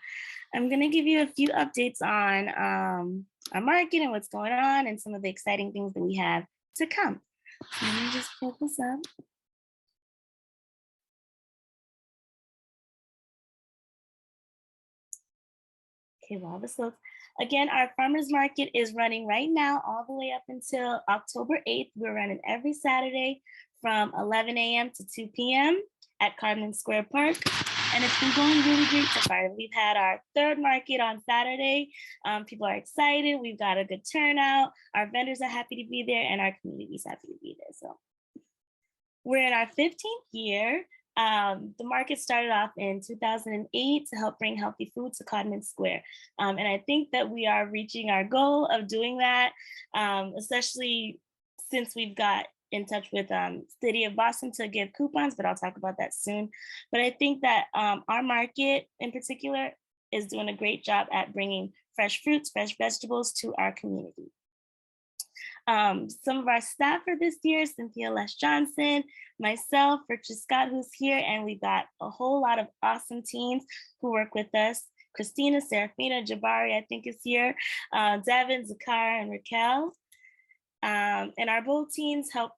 I'm going to give you a few updates on our market and what's going on and some of the exciting things that we have to come. So let me just pull this up. Okay, while this looks, again, our farmers market is running right now all the way up until October 8th. We're running every Saturday from 11 a.m. to 2 p.m. at Codman Square Park. And it's been going really great so far. We've had our third market on Saturday. People are excited. We've got a good turnout. Our vendors are happy to be there and our community is happy to be there. So we're in our 15th year. The market started off in 2008 to help bring healthy food to Codman Square. And I think that we are reaching our goal of doing that, especially since we've got in touch with City of Boston to give coupons, but I'll talk about that soon. But I think that our market in particular is doing a great job at bringing fresh fruits, fresh vegetables to our community. Some of our staff for this year, Cynthia, Loesch-Johnson, myself, Richard Scott, who's here, and we got a whole lot of awesome teams who work with us. Christina, Serafina, Jabari, I think is here, Devin, Zaquarach, and Raquel. And our both teams help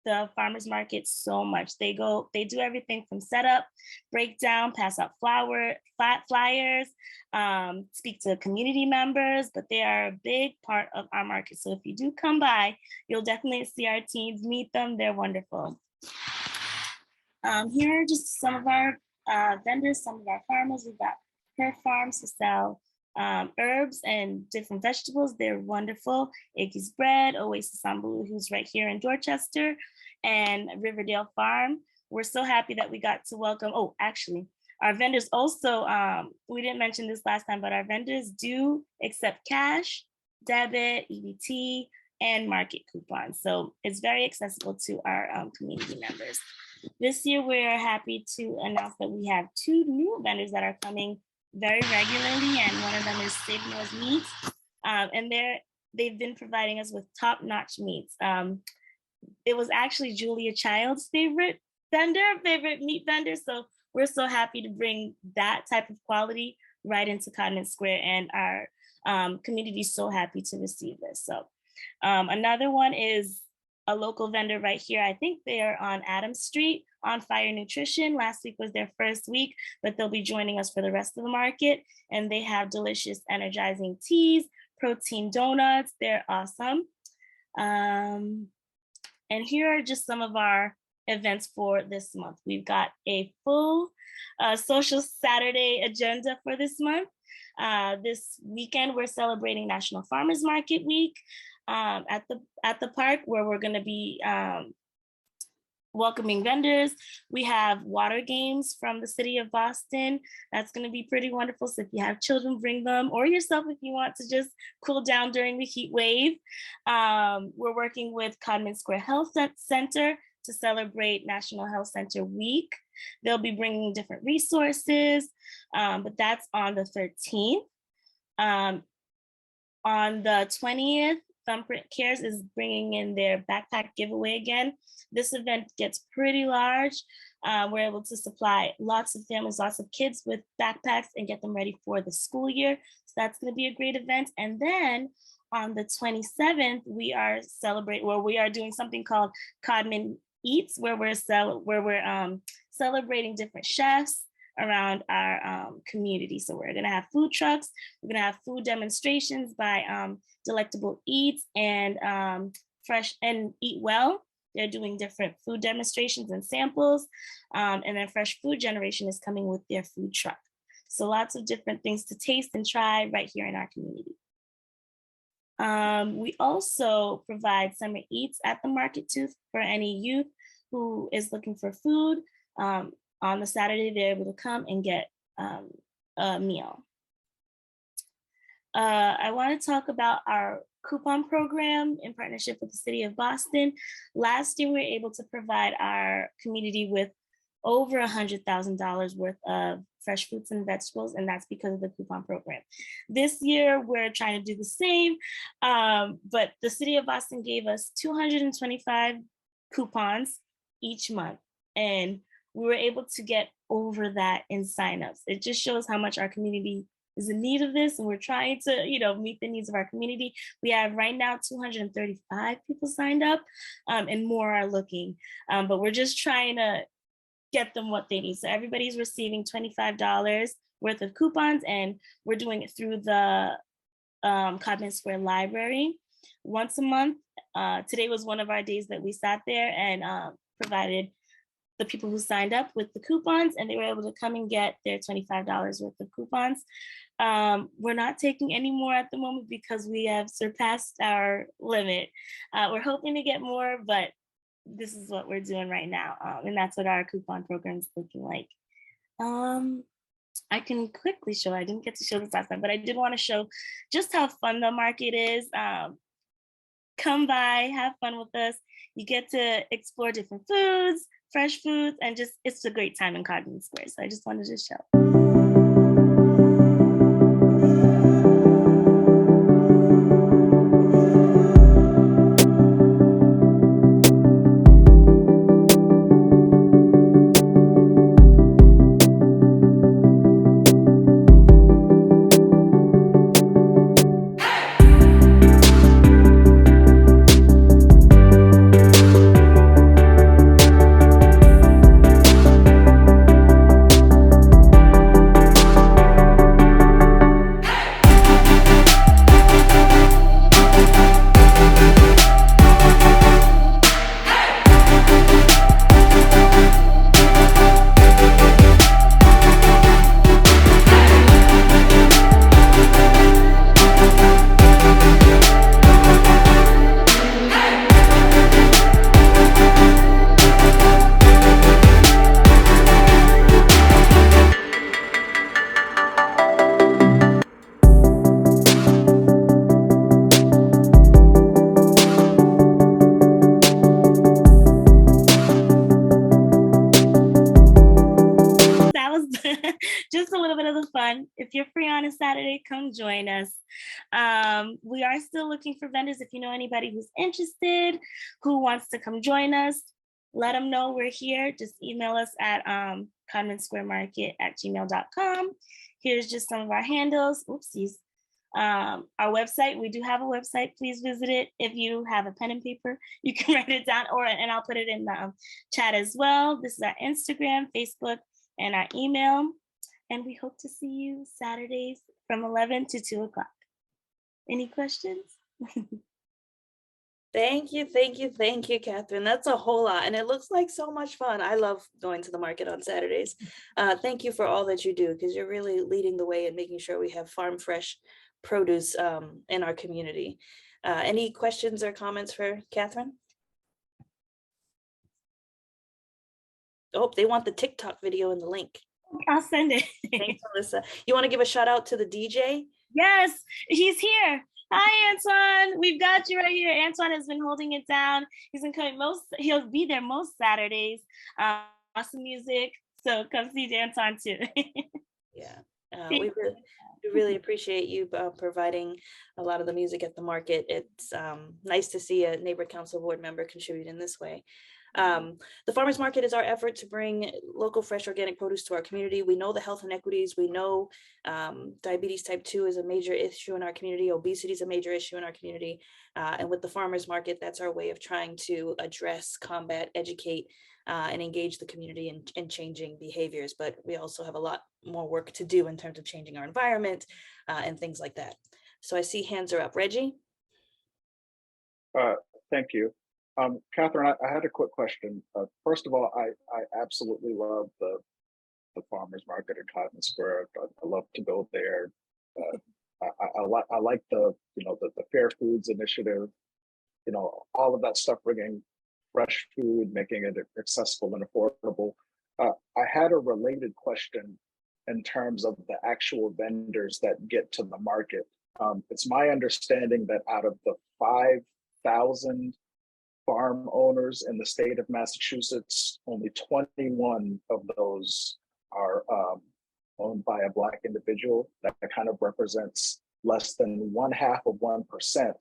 the farmers market so much. They do everything from setup, breakdown, pass out flyers, speak to community members, but they are a big part of our market. So if you do come by, you'll definitely see our teams, meet them, they're wonderful. Here are just some of our vendors, some of our farmers. We've got Her Farms to sell herbs and different vegetables. They're wonderful. Iggy's Bread, Oasis Sambulu, who's right here in Dorchester, and Riverdale Farm. We're so happy that we got to welcome, oh, actually, our vendors also, we didn't mention this last time, but our vendors do accept cash, debit, EBT, and market coupons. So it's very accessible to our community members. This year, we're happy to announce that we have 2 new vendors that are coming very regularly, and one of them is Save Meals Meats, and they've been providing us with top-notch meats. It was actually Julia Child's favorite meat vendor, so we're so happy to bring that type of quality right into Codman Square, and our community is so happy to receive this. So another one is a local vendor right here. I think they are on Adams Street, On Fire Nutrition. Last week was their first week, but they'll be joining us for the rest of the market. And they have delicious, energizing teas, protein donuts. They're awesome. And here are just some of our events for this month. We've got a full social Saturday agenda for this month. This weekend, we're celebrating National Farmers Market Week at the park, where we're going to be welcoming vendors. We have water games from the city of Boston. That's going to be pretty wonderful. So if you have children, bring them, or yourself if you want to just cool down during the heat wave. We're working with Codman Square Health Center to celebrate National Health Center Week. They'll be bringing different resources, but that's on the 13th. On the 20th, Thumbprint Cares is bringing in their backpack giveaway again. This event gets pretty large. We're able to supply lots of families, lots of kids with backpacks and get them ready for the school year. So that's going to be a great event. And then on the 27th, we are doing something called Codman Eats, where we're celebrating different chefs around our community. So we're gonna have food trucks, we're gonna have food demonstrations by Delectable Eats and Fresh and Eat Well. They're doing different food demonstrations and samples. And then Fresh Food Generation is coming with their food truck. So lots of different things to taste and try right here in our community. We also provide summer eats at the Market Tooth for any youth who is looking for food. On the Saturday, they're able to come and get a meal. I want to talk about our coupon program in partnership with the city of Boston. Last year, we were able to provide our community with over $100,000 worth of fresh fruits and vegetables, and that's because of the coupon program. This year, we're trying to do the same, but the city of Boston gave us 225 coupons each month, and we were able to get over that in signups. It just shows how much our community is in need of this, and we're trying to, meet the needs of our community. We have right now 235 people signed up, and more are looking, but we're just trying to get them what they need. So everybody's receiving $25 worth of coupons, and we're doing it through the Codman Square Library once a month. Today was one of our days that we sat there and provided the people who signed up with the coupons, and they were able to come and get their $25 worth of coupons. We're not taking any more at the moment because we have surpassed our limit. We're hoping to get more, but this is what we're doing right now. And that's what our coupon program is looking like. I can quickly show, I didn't get to show this last time, but I did want to show just how fun the market is. Come by, have fun with us. You get to explore different foods, fresh foods, and just, it's a great time in Codman Square. So I just wanted to show. Just a little bit of the fun. If you're free on a Saturday, come join us. We are still looking for vendors. If you know anybody who's interested, who wants to come join us, let them know we're here. Just email us at codmansquaremarket@gmail.com. Here's just some of our handles. Oopsies. Our website, we do have a website. Please visit it. If you have a pen and paper, you can write it down, and I'll put it in the chat as well. This is our Instagram, Facebook, and our email. And we hope to see you Saturdays from 11 to 2 o'clock. Any questions? Thank you, Catherine. That's a whole lot, and it looks like so much fun. I love going to the market on Saturdays. Thank you for all that you do, because you're really leading the way and making sure we have farm fresh produce in our community. Any questions or comments for Catherine? Oh, they want the TikTok video and the link. I'll send it. Thanks, Melissa. You want to give a shout out to the DJ? Yes, he's here. Hi, Antoine. We've got you right here. Antoine has been holding it down. He's been coming he'll be there most Saturdays. Awesome music. So come see Antoine too. Yeah. We really appreciate you providing a lot of the music at the market. It's nice to see a neighborhood council board member contribute in this way. The farmers market is our effort to bring local, fresh, organic produce to our community. We know the health inequities. We know diabetes type 2 is a major issue in our community. Obesity is a major issue in our community. And with the farmers market, that's our way of trying to address, combat, educate, and engage the community in changing behaviors. But we also have a lot more work to do in terms of changing our environment and things like that. So I see hands are up. Reggie? Thank you. Catherine, I had a quick question. First of all, I absolutely love the farmers market at Codman Square. I love to go there. I like the the Fair Foods initiative. All of that stuff, bringing fresh food, making it accessible and affordable. I had a related question in terms of the actual vendors that get to the market. It's my understanding that out of the 5,000 farm owners in the state of Massachusetts, only 21 of those are owned by a Black individual. That kind of represents less than 0.5%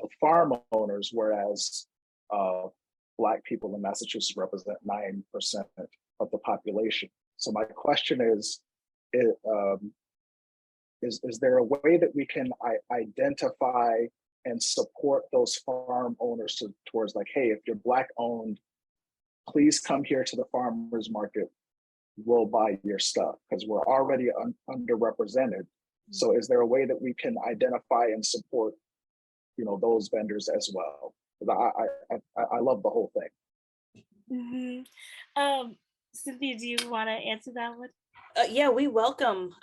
of farm owners, whereas Black people in Massachusetts represent 9% of the population. So my question is there a way that we can identify and support those farm owners towards like, hey, if you're Black owned, please come here to the farmers market, we'll buy your stuff, because we're already underrepresented. So is there a way that we can identify and support, those vendors as well? I love the whole thing. Cynthia, do you want to answer that one? Yeah, we welcome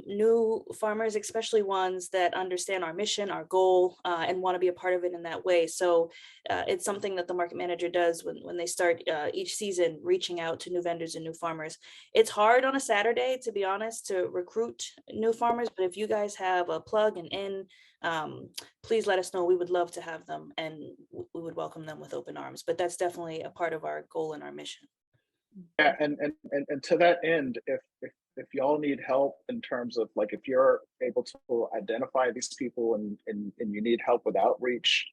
new farmers, especially ones that understand our mission, our goal, and want to be a part of it in that way. So it's something that the market manager does when they start each season, reaching out to new vendors and new farmers. It's hard on a Saturday, to be honest, to recruit new farmers, but if you guys have a plug and in, please let us know. We would love to have them, and we would welcome them with open arms. But that's definitely a part of our goal and our mission. Yeah, and to that end, if y'all need help in terms of like, if you're able to identify these people and you need help with outreach,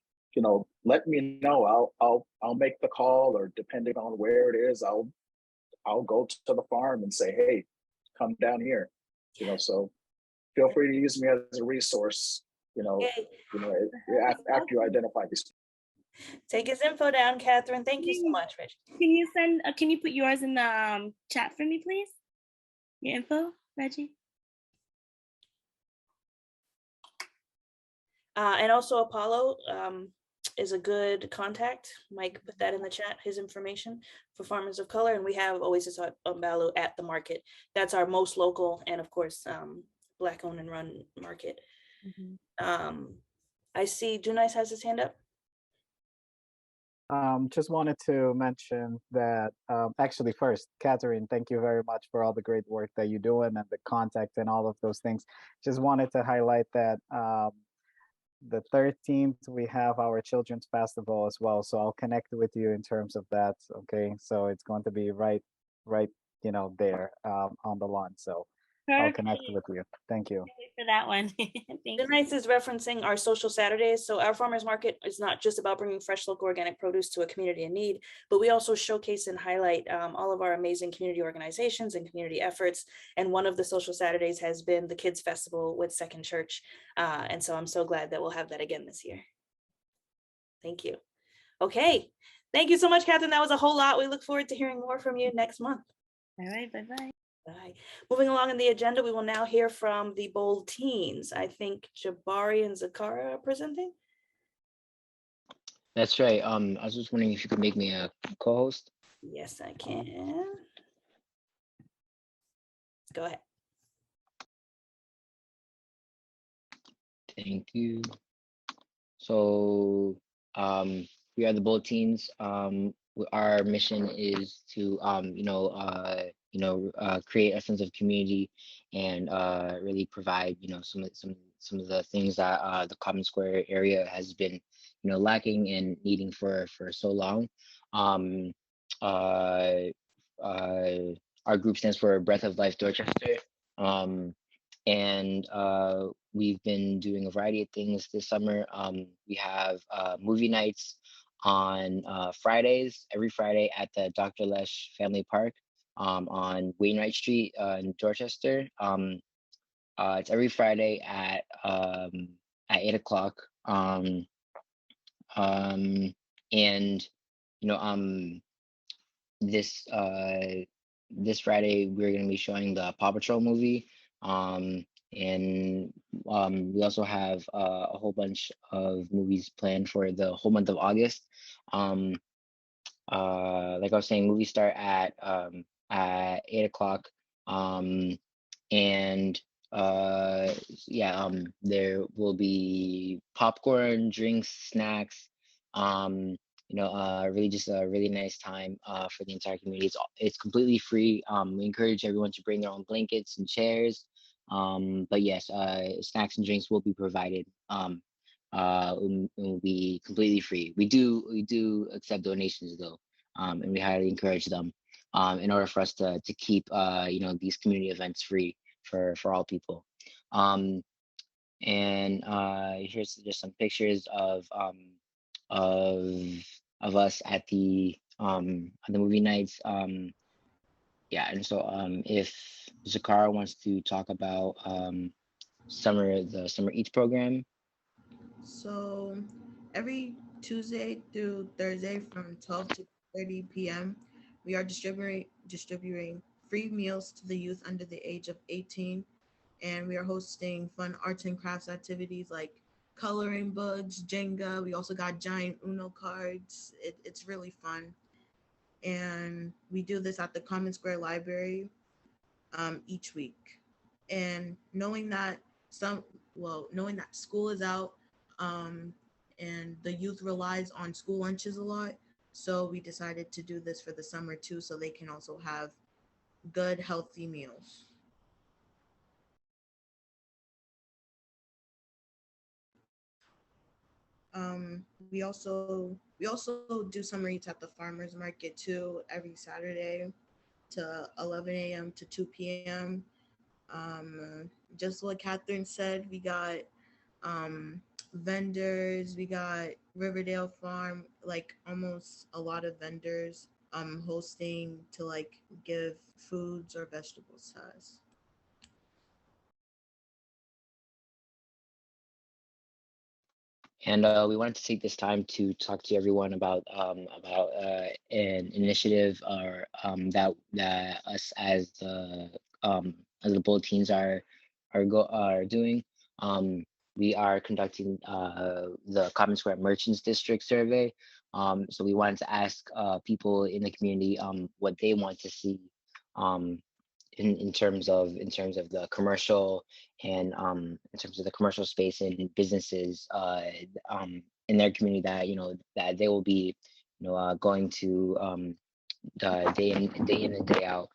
let me know. I'll make the call, or depending on where it is, I'll go to the farm and say, hey, come down here. So feel free to use me as a resource. After you identify these people. Take his info down, Catherine. Thank you so much, Rich. Can you put yours in the chat for me, please? Your info, Reggie. And also Apollo is a good contact. Mike put that in the chat, his information for farmers of color. And we have Oasis Umbalu at the market. That's our most local and of course, Black owned and run market. I see DuNaiss has his hand up. Just wanted to mention that actually first, Catherine, thank you very much for all the great work that you're doing and the contact and all of those things. Just wanted to highlight that the 13th, we have our Children's Festival as well. So I'll connect with you in terms of that. Okay, so it's going to be right, there on the lawn. So I'll connect with you. Thank you. For that one. DuNaiss is referencing our social Saturdays. So our farmers market is not just about bringing fresh, local, organic produce to a community in need, but we also showcase and highlight all of our amazing community organizations and community efforts. And one of the social Saturdays has been the Kids Festival with Second Church. And so I'm so glad that we'll have that again this year. Thank you. Okay. Thank you so much, Catherine. That was a whole lot. We look forward to hearing more from you next month. All right. Bye-bye. Bye. Moving along in the agenda, we will now hear from the Bold Teens. I think Jabari and Zaquarach are presenting. That's right. I was just wondering if you could make me a co-host. Yes, I can. Go ahead. Thank you. So we are the Bold Teens. our mission is to create a sense of community and really provide some of the things that the Common Square area has been lacking and needing for so long. Um, uh, uh, our group stands for Breath of Life Dorchester. And we've been doing a variety of things this summer. We have movie nights on Fridays, every Friday at the Dr. Loesch Family Park on Wainwright Street in Dorchester. It's every Friday at 8 o'clock. And this this Friday we're going to be showing the Paw Patrol movie. And we also have a whole bunch of movies planned for the whole month of August. Like I was saying, movies start at 8 o'clock. And there will be popcorn, drinks, snacks. Really just a really nice time for the entire community. It's completely free. We encourage everyone to bring their own blankets and chairs. But yes, snacks and drinks will be provided. It will be completely free. We do accept donations though, and we highly encourage them in order for us to keep these community events free for all people. And here's just some pictures of us at the movie nights. And so if Zaquarach wants to talk about the Summer Eats program. So every Tuesday through Thursday from 12 to 30 p.m., we are distributing free meals to the youth under the age of 18. And we are hosting fun arts and crafts activities like coloring books, Jenga. We also got giant Uno cards. It's really fun. And we do this at the Common Square Library each week. And knowing that school is out, and the youth relies on school lunches a lot, so we decided to do this for the summer too, so they can also have good, healthy meals. We also do summer eats at the farmers market too every Saturday to 11 a.m. to 2 p.m. Just like Catherine said, we got vendors, we got Riverdale Farm, like almost a lot of vendors hosting to like give foods or vegetables to us. And we wanted to take this time to talk to everyone about an initiative or that us as the bulletins are doing. We are conducting the Common Square Merchants District survey. So we wanted to ask people in the community what they want to see in terms of the commercial and in terms of the commercial space and businesses in their community that they will be going to day in and day out.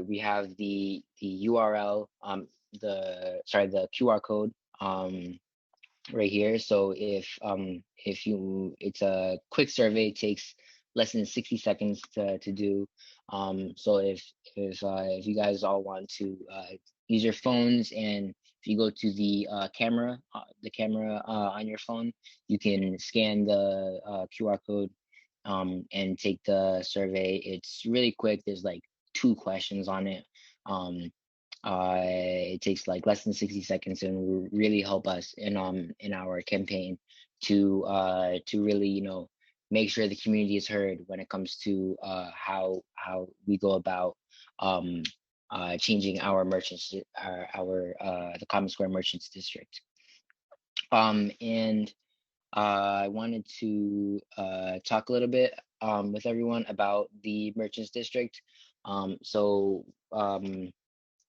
We have the URL, the QR code right here. So if it's a quick survey, it takes less than 60 seconds to do. So if you guys all want to use your phones, and if you go to the camera on your phone, you can scan the QR code and take the survey. It's really quick. There's like 2 questions on it. It takes like less than 60 seconds and will really help us in our campaign to really make sure the community is heard when it comes to how we go about changing our merchants, the Common Square Merchants District. And I wanted to talk a little bit with everyone about the Merchants District.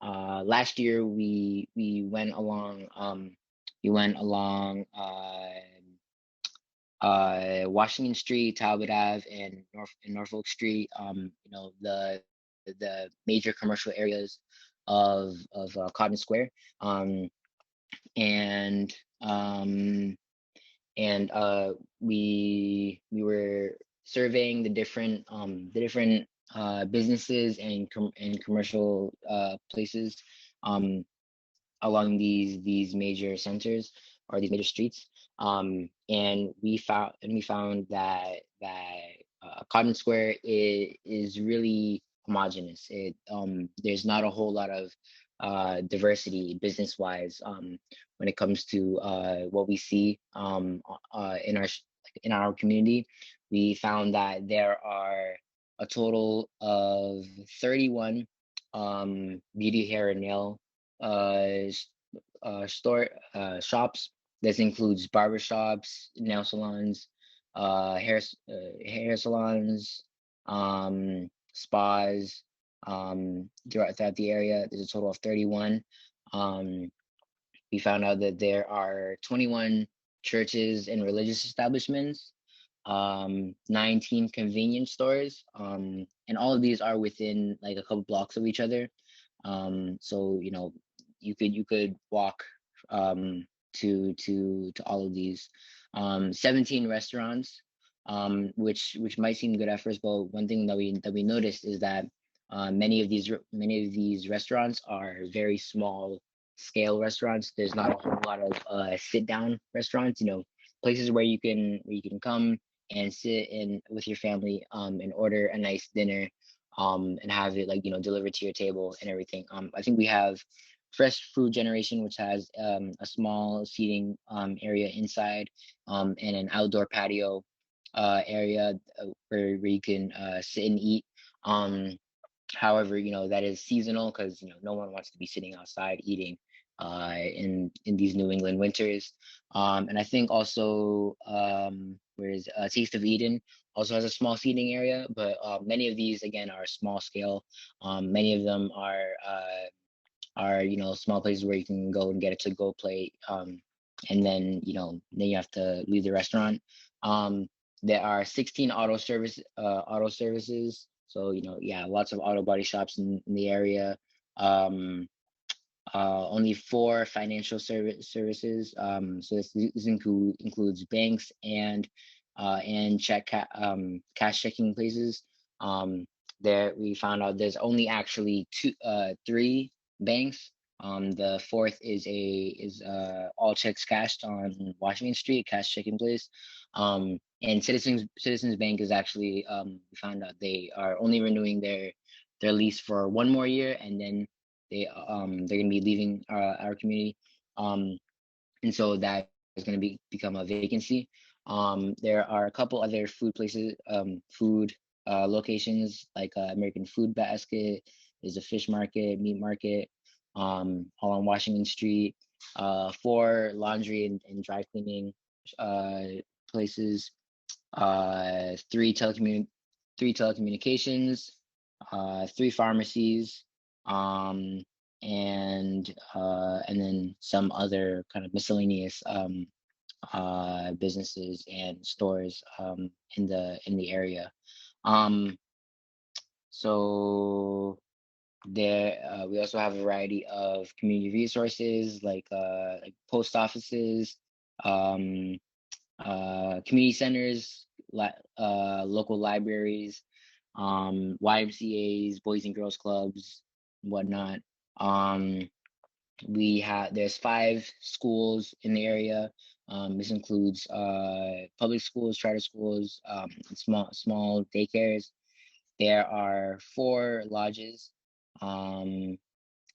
Last year we went along Washington Street, Talbot Ave, and Norfolk Street. The major commercial areas of Codman Square, and we were surveying the different businesses and commercial places along these major centers or these major streets, and we found that Cotton Square is really homogeneous. There's not a whole lot of diversity business wise when it comes to what we see in our community. We found that there are a total of 31 beauty, hair, and nail shops. This includes barbershops, nail salons, hair salons, spas throughout the area. There's a total of 31. We found out that there are 21 churches and religious establishments, 19 convenience stores, and all of these are within like a couple blocks of each other. So you could walk to all of these. 17 restaurants, which might seem good at first, but one thing that we noticed is that many of these restaurants are very small scale restaurants. There's not a whole lot of sit down restaurants, places where you can come and sit in with your family and order a nice dinner and have it delivered to your table and everything. I think we have Fresh Food Generation, which has a small seating area inside and an outdoor patio area where you can sit and eat. However, that is seasonal because no one wants to be sitting outside eating in these New England winters. And I think also whereas Taste of Eden also has a small seating area, but many of these again are small scale. Many of them are small places where you can go and get a to-go plate, and then you have to leave the restaurant. There are 16 auto services, so lots of auto body shops in the area. Only 4 financial services, so this includes banks and cash checking places. There we found out there's only actually 3 banks. The 4th is all checks cashed on Washington Street, cash checking place. And Citizens Bank is actually we found out they are only renewing their lease for 1 more year, and then they're going to be leaving our community, and so that is going to become a vacancy. There are a couple other food places, food locations like American Food Basket. There's a fish market, meat market, all on Washington Street. 4 laundry and dry cleaning places. 3 telecommunications. 3 pharmacies. And then some other kind of miscellaneous businesses and stores in the area. So there we also have a variety of community resources like post offices, community centers, local libraries, YMCAs, Boys and Girls Clubs, whatnot. There's 5 schools in the area. This includes public schools, charter schools, small daycares. There are 4 lodges in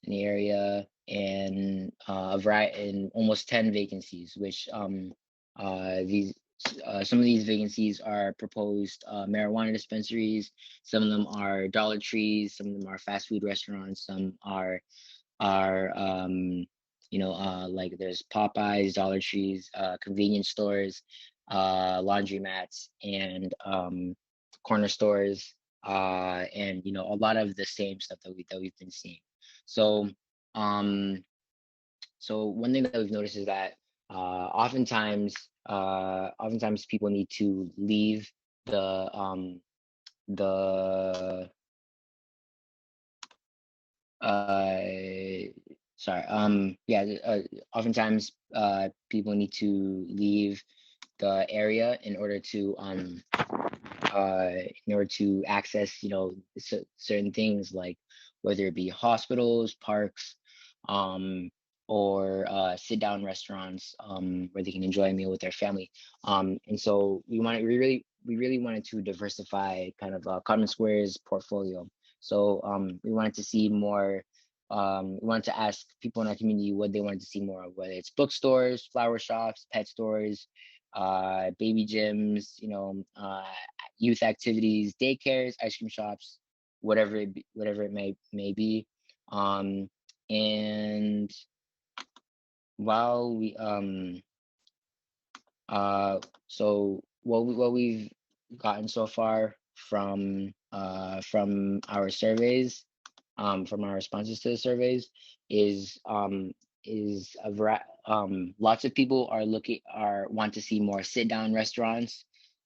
the area, and a variety, and almost 10 vacancies, which some of these vacancies are proposed marijuana dispensaries. Some of them are Dollar Trees. Some of them are fast food restaurants. Some are like there's Popeyes, Dollar Trees, convenience stores, laundromats, and corner stores, and a lot of the same stuff that we've been seeing. So so one thing that we've noticed is that oftentimes oftentimes people need to leave the oftentimes people need to leave the area in order to access, certain things, like whether it be hospitals, parks, or sit-down restaurants, where they can enjoy a meal with their family. And so we really wanted to diversify kind of Codman Square's portfolio. So we wanted to see more. We wanted to ask people in our community what they wanted to see more of, whether it's bookstores, flower shops, pet stores, baby gyms, youth activities, daycares, ice cream shops, whatever it may be. And while we so what we've gotten so far from our surveys, from our responses to the surveys, is lots of people want to see more sit-down restaurants.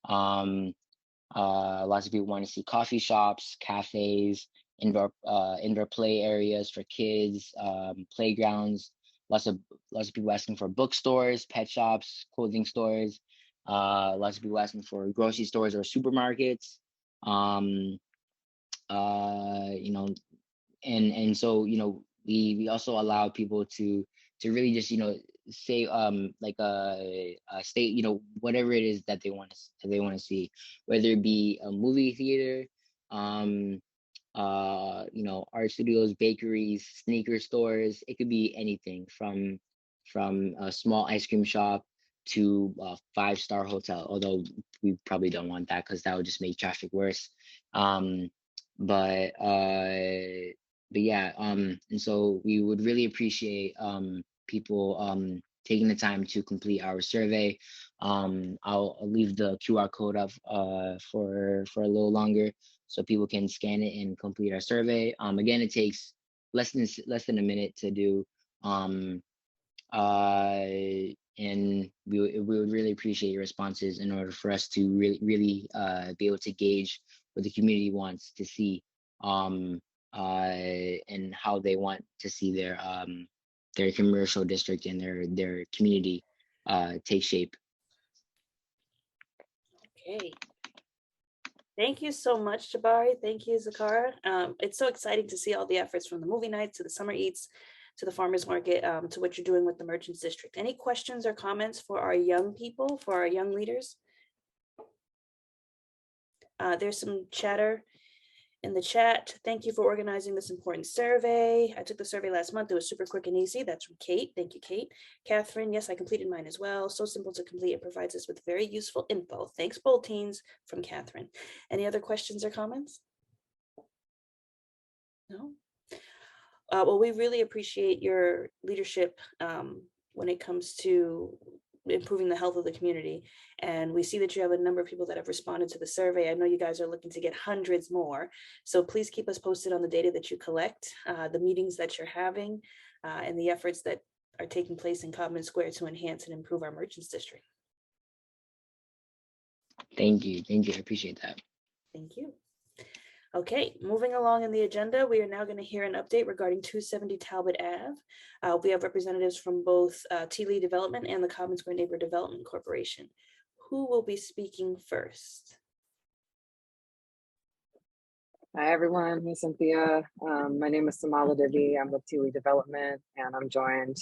Lots of people want to see coffee shops, cafes, indoor play areas for kids, playgrounds. Lots of people asking for bookstores, pet shops, clothing stores. Lots of people asking for grocery stores or supermarkets. And so we also allow people to really just say state whatever it is that they want to see, whether it be a movie theater, art studios, bakeries, sneaker stores. It could be anything from a small ice cream shop to a 5-star hotel, although we probably don't want that because that would just make traffic worse. But yeah, and so we would really appreciate people taking the time to complete our survey. I'll leave the QR code up for a little longer so people can scan it and complete our survey. Again, it takes less than a minute to do. And we would really appreciate your responses in order for us to really be able to gauge what the community wants to see, and how they want to see their commercial district and their community take shape. Okay. Thank you so much, Jabari. Thank you, Zaquarach. It's so exciting to see all the efforts, from the movie nights to the summer eats to the farmers market, to what you're doing with the Merchants District. Any questions or comments for our young people, for our young leaders? There's some chatter in the chat. Thank you for organizing this important survey. I took the survey last month. It was super quick and easy. That's from Kate. Thank you, Kate. Catherine, yes, I completed mine as well. So simple to complete. It provides us with very useful info. Thanks, Bold Teens, from Catherine. Any other questions or comments? No? Well, we really appreciate your leadership when it comes to improving the health of the community. And we see that you have a number of people that have responded to the survey. I know you guys are looking to get hundreds more. So please keep us posted on the data that you collect, the meetings that you're having, and the efforts that are taking place in Codman Square to enhance and improve our Merchants District. Thank you. I appreciate that. Thank you. Okay, moving along in the agenda, we are now going to hear an update regarding 270 Talbot Ave. We have representatives from both TLee Development and the Codman Square Neighborhood Development Corporation. Who will be speaking first? Hi everyone, I'm Cynthia. My name is Somala Didby. I'm with TLee Development, and I'm joined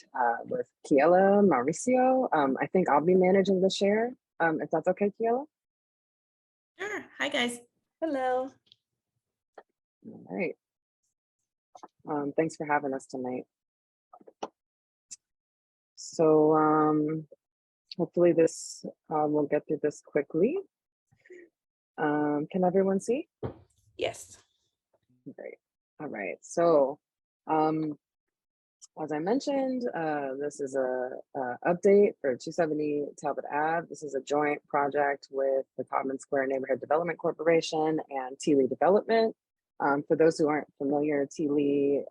with Kiele, Mauricio. I think I'll be managing the share, if that's okay, Kiele? Sure. Hi guys. Hello. All right. Thanks for having us tonight. So hopefully this we'll get through this quickly. Can everyone see? Yes. Great. All right. So as I mentioned, this is a update for 270 Talbot Ave. This is a joint project with the Codman Square Neighborhood Development Corporation and TLee Development. For those who aren't familiar, TLee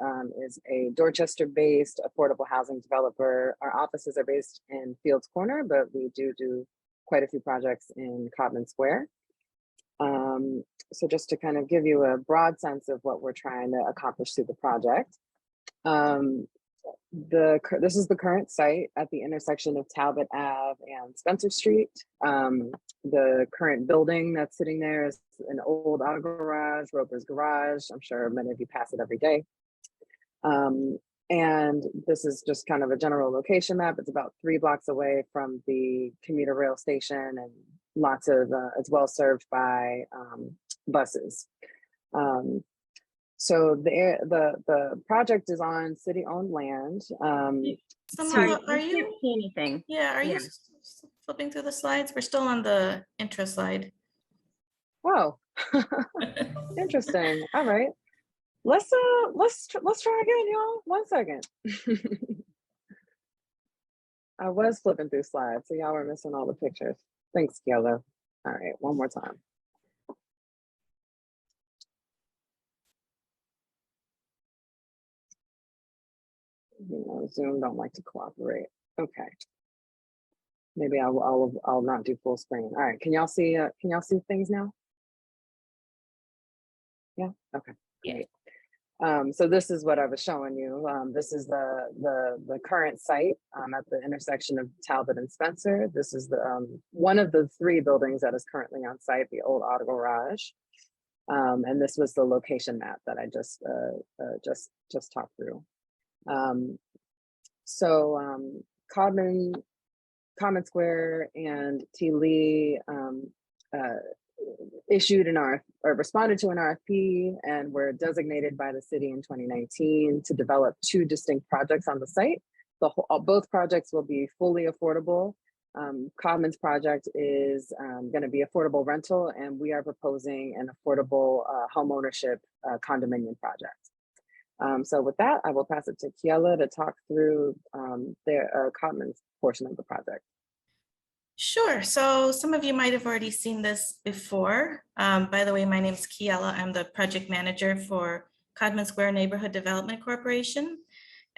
is a Dorchester-based affordable housing developer. Our offices are based in Fields Corner, but we do quite a few projects in Codman Square. So just to kind of give you a broad sense of what we're trying to accomplish through the project. This is the current site at the intersection of Talbot Ave and Spencer Street. The current building that's sitting there is an old auto garage, Roper's Garage. I'm sure many of you pass it every day. And this is just kind of a general location map. It's about 3 blocks away from the commuter rail station, and lots of, it's well served by buses. So the project is on city-owned land. Somala, are you see anything? Yeah, are you flipping through the slides? We're still on the intro slide. Oh, interesting. All right, let's try again, y'all. 1 second. I was flipping through slides, so y'all were missing all the pictures. Thanks, Kiele. All right, one more time. You know, Zoom don't like to cooperate. Okay. Maybe I'll not do full screen. All right, can y'all see things now? Yeah, okay, great. So this is what I was showing you. This is the current site at the intersection of Talbot and Spencer. This is the one of the 3 buildings that is currently on site, the old auto garage. And this was the location map that I just talked through. Codman Square and TLee issued responded to an RFP and were designated by the city in 2019 to develop 2 distinct projects on the site. Both projects will be fully affordable. Codman's project is going to be affordable rental, and we are proposing an affordable home ownership condominium project. So with that, I will pass it to Kiele to talk through Codman's portion of the project. Sure. So some of you might have already seen this before. By the way, my name is Kiele. I'm the project manager for Codman Square Neighborhood Development Corporation.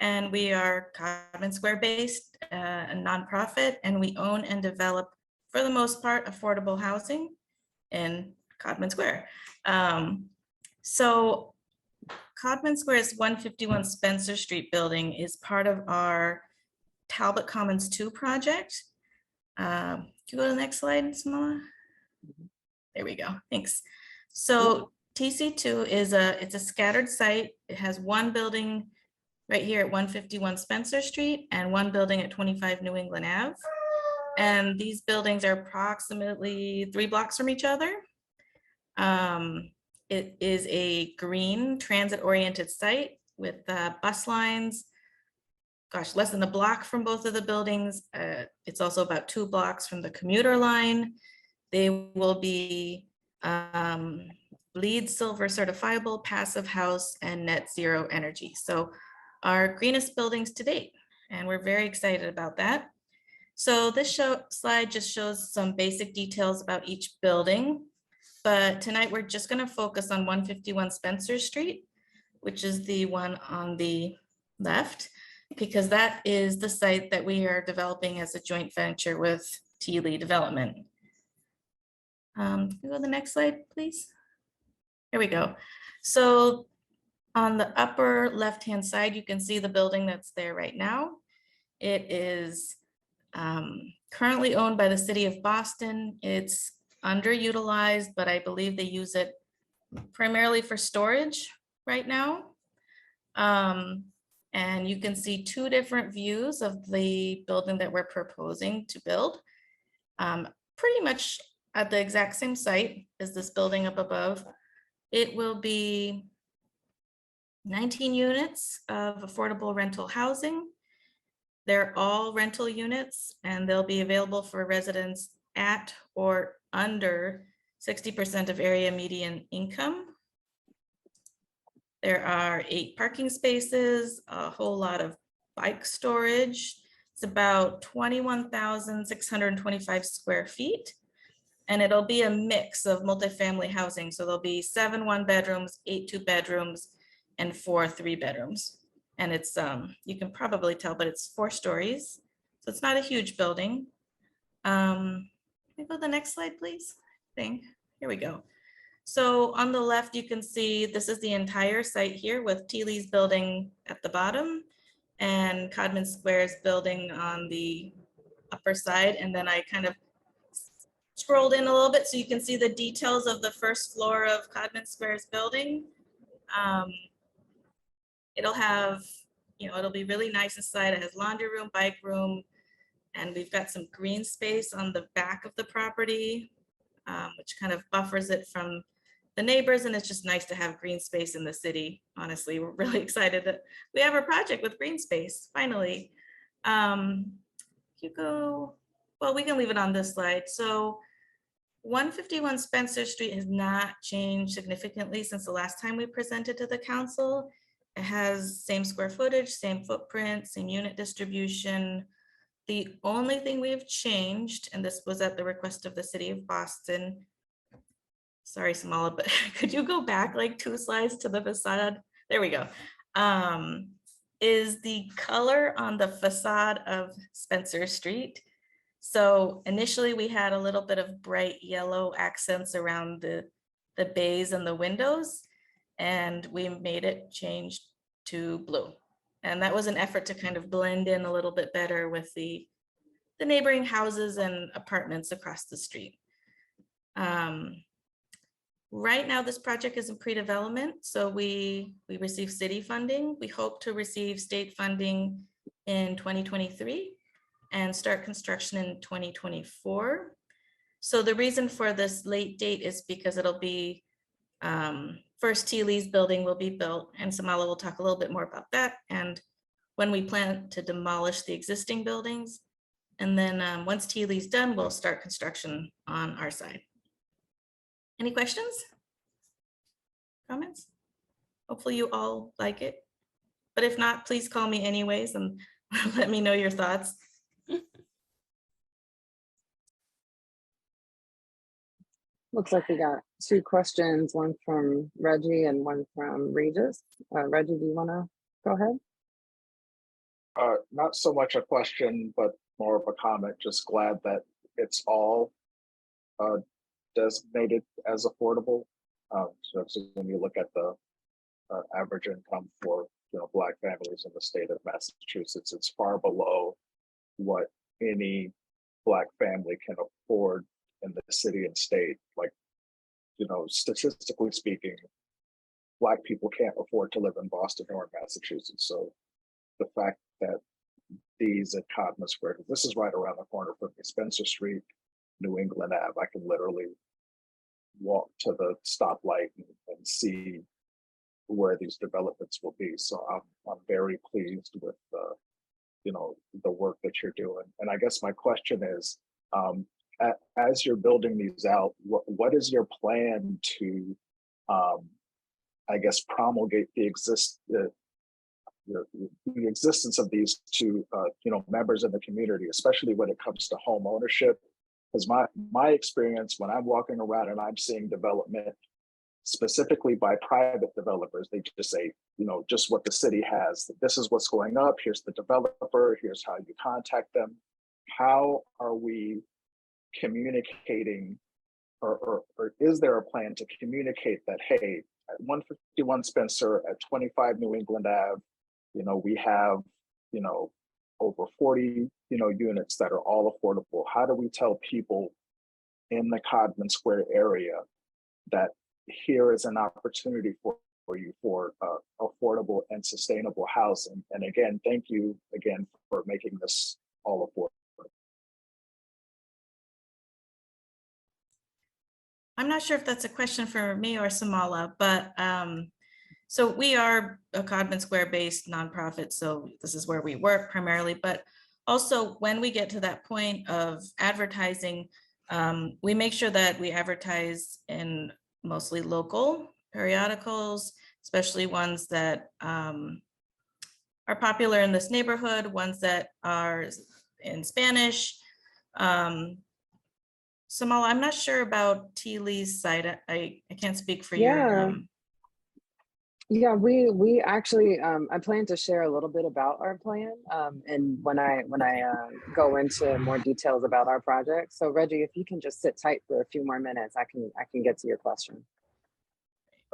And we are Codman Square based, a nonprofit, and we own and develop, for the most part, affordable housing in Codman Square. So Codman Square's 151 Spencer Street building is part of our Talbot Commons 2 project. Can you go to the next slide, Somala? There we go, thanks. So TC2 is it's a scattered site. It has 1 building right here at 151 Spencer Street and 1 building at 25 New England Ave. And these buildings are approximately 3 blocks from each other. It is a green transit-oriented site with bus lines, gosh, less than a block from both of the buildings. It's also about 2 blocks from the commuter line. They will be LEED Silver certifiable, passive house, and net zero energy. So our greenest buildings to date, and we're very excited about that. So this slide just shows some basic details about each building, but tonight we're just going to focus on 151 Spencer Street, which is the one on the left, because that is the site that we are developing as a joint venture with TLee Development. Can you go to the next slide, please? Here we go. So on the upper left-hand side, you can see the building that's there right now. It is currently owned by the city of Boston. It's underutilized, but I believe they use it primarily for storage right now. And you can see 2 different views of the building that we're proposing to build. Pretty much at the exact same site as this building up above. It will be 19 units of affordable rental housing. They're all rental units, and they'll be available for residents at or under 60% of area median income. There are 8 parking spaces, a whole lot of bike storage. It's about 21,625 square feet. And it'll be a mix of multifamily housing. So there'll be 7 one-bedrooms, 8 two-bedrooms, and 4 three-bedrooms. And it's, you can probably tell, but it's 4 stories. So it's not a huge building. Can we go to the next slide, please? Here we go. So on the left, you can see this is the entire site here with TLee's building at the bottom and Codman Square's building on the upper side. And then I kind of scrolled in a little bit so you can see the details of the first floor of Codman Square's building. It'll have, it'll be really nice inside. It has laundry room, bike room, and we've got some green space on the back of the property, which kind of buffers it from the neighbors. And it's just nice to have green space in the city. Honestly, we're really excited that we have a project with green space, finally. You go, well, we can leave it on this slide. So 151 Spencer Street has not changed significantly since the last time we presented to the council. It has same square footage, same footprint, same unit distribution. The only thing we've changed, and this was at the request of the city of Boston. Sorry, Somala, but could you go back like 2 slides to the facade? There we go. Is the color on the facade of Spencer Street. So initially we had a little bit of bright yellow accents around the bays and the windows, and we made it change to blue. And that was an effort to kind of blend in a little bit better with the neighboring houses and apartments across the street. Right now, this project is in pre-development. So we received city funding. We hope to receive state funding in 2023 and start construction in 2024. So the reason for this late date is because it'll be first TLee's building will be built, and Somala will talk a little bit more about that, and when we plan to demolish the existing buildings. And then once TLee's done, we'll start construction on our side. Any questions? Comments? Hopefully you all like it, but if not, please call me anyways and let me know your thoughts. Looks like we got 2 questions, one from Reggie and one from Regis. Reggie, do you want to go ahead? Not so much a question, but more of a comment. Just glad that it's all designated as affordable. So when you look at the average income for Black families in the state of Massachusetts, it's far below what any Black family can afford in the city and state. Like, statistically speaking, Black people can't afford to live in Boston or in Massachusetts. So the fact that these at Codman Square, this is right around the corner from me, Spencer Street, New England Ave, I can literally walk to the stoplight and see where these developments will be. So I'm very pleased with the work that you're doing. And I guess my question is, as you're building these out, what is your plan to, I guess, promulgate the existence of these to members in the community, especially when it comes to home ownership? Because my experience when I'm walking around and I'm seeing development, specifically by private developers, they just say, just what the city has. This is what's going up. Here's the developer. Here's how you contact them. How are we communicating, or is there a plan to communicate that, hey, at 151 Spencer, at 25 New England Ave, we have, over 40, units that are all affordable. How do we tell people in the Codman Square area that here is an opportunity for you for affordable and sustainable housing? And again, thank you again for making this all affordable. I'm not sure if that's a question for me or Somala, but so we are a Codman Square based nonprofit. So this is where we work primarily, but also when we get to that point of advertising, we make sure that we advertise in mostly local periodicals, especially ones that are popular in this neighborhood, ones that are in Spanish. Somala, I'm not sure about TLee's side. I can't speak for your. Yeah. Yeah, we actually I plan to share a little bit about our plan, and when I go into more details about our project. So Reggie, if you can just sit tight for a few more minutes, I can get to your question.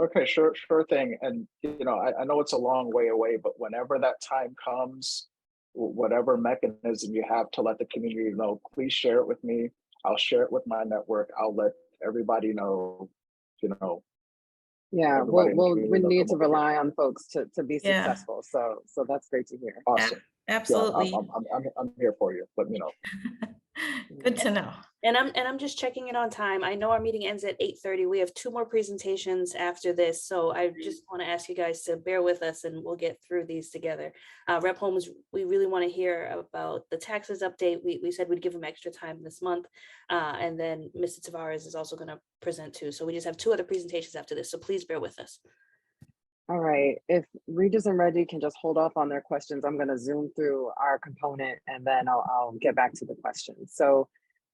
Okay, sure thing. And I know it's a long way away, but whenever that time comes, whatever mechanism you have to let the community know, please share it with me. I'll share it with my network. I'll let everybody know. Yeah, we need to rely on folks to be Yeah. successful. So that's great to hear. Awesome. Absolutely. Yeah, I'm here for you, but Good to know. And I'm just checking in on time. I know our meeting ends at 8:30. We have 2 more presentations after this. So I just want to ask you guys to bear with us and we'll get through these together. Rep Holmes, we really want to hear about the taxes update. We said we'd give him extra time this month. And then Mr. Tavares is also going to present too. So we just have 2 other presentations after this. So please bear with us. All right, if Regis and Reggie can just hold off on their questions, I'm going to zoom through our component and then I'll get back to the questions. So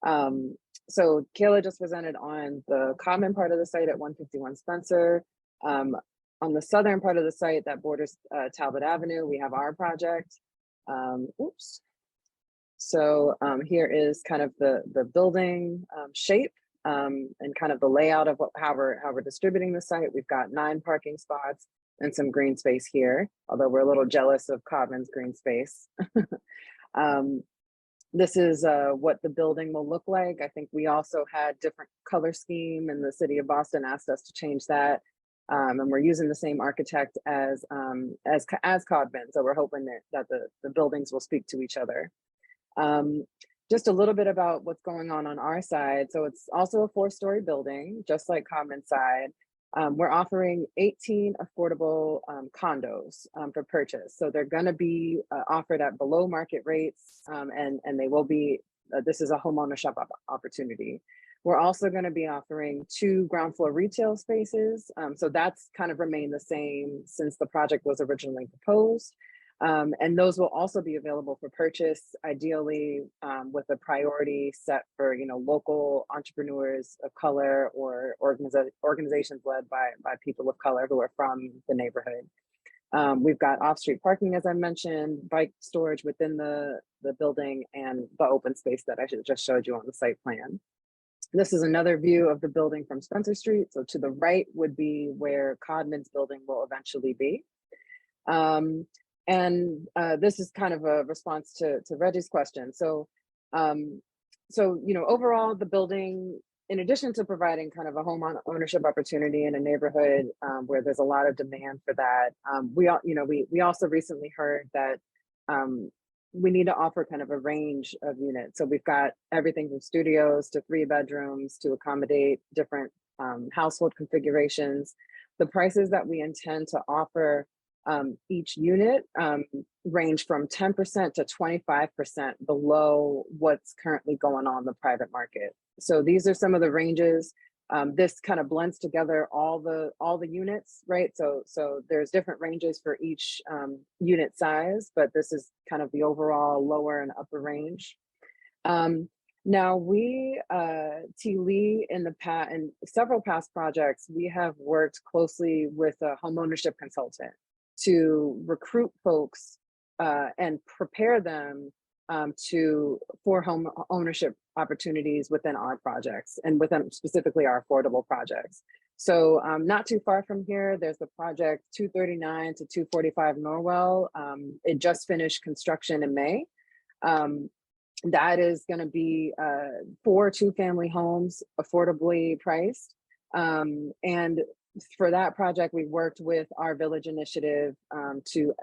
Kiele just presented on the common part of the site at 151 Spencer. On the southern part of the site that borders Talbot Avenue, we have our project. So here is kind of the building shape and kind of the layout of how we're distributing the site. We've got 9 parking spots and some green space here, although we're a little jealous of Codman's green space. This is what the building will look like. I think we also had different color scheme and the city of Boston asked us to change that. And we're using the same architect as Codman. So we're hoping that the buildings will speak to each other. Just a little bit about what's going on our side. So it's also a 4-story building, just like Codman's side. We're offering 18 affordable condos for purchase. So they're going to be offered at below market rates and they will be, this is a home ownership opportunity. We're also going to be offering 2 ground floor retail spaces. So that's kind of remained the same since the project was originally proposed. And those will also be available for purchase, ideally with a priority set for local entrepreneurs of color or organizations led by people of color who are from the neighborhood. We've got off-street parking, as I mentioned, bike storage within the building, and the open space that I just showed you on the site plan. This is another view of the building from Spencer Street. So to the right would be where Codman's building will eventually be. And this is kind of a response to Reggie's question. So, overall, the building, in addition to providing kind of a home ownership opportunity in a neighborhood where there's a lot of demand for that, we also recently heard that we need to offer kind of a range of units. So we've got everything from studios to 3 bedrooms to accommodate different household configurations. The prices that we intend to offer each unit range from 10% to 25% below what's currently going on in the private market. So these are some of the ranges. This kind of blends together all the units, right? So there's different ranges for each unit size, but this is kind of the overall lower and upper range. Now we, TLee in several past projects, we have worked closely with a homeownership consultant to recruit folks and prepare them for home ownership opportunities within our projects and within specifically our affordable projects. So not too far from here, there's the project 239 to 245 Norwell. It just finished construction in May. That is going to be 4 2-family homes, affordably priced. And for that project, we worked with our village initiative to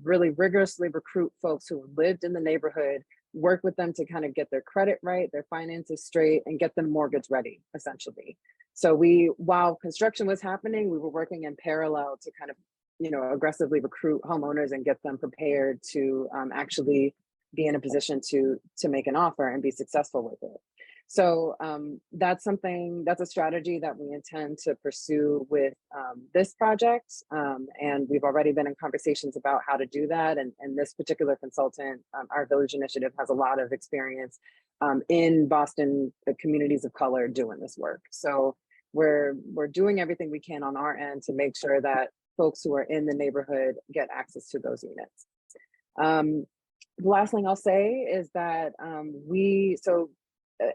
really rigorously recruit folks who lived in the neighborhood, work with them to kind of get their credit right, their finances straight, and get them mortgage ready, essentially. So while construction was happening, we were working in parallel to kind of aggressively recruit homeowners and get them prepared to actually be in a position to make an offer and be successful with it. So that's a strategy that we intend to pursue with this project. And we've already been in conversations about how to do that. And this particular consultant, our village initiative, has a lot of experience in Boston, the communities of color doing this work. So we're doing everything we can on our end to make sure that folks who are in the neighborhood get access to those units. The last thing I'll say is that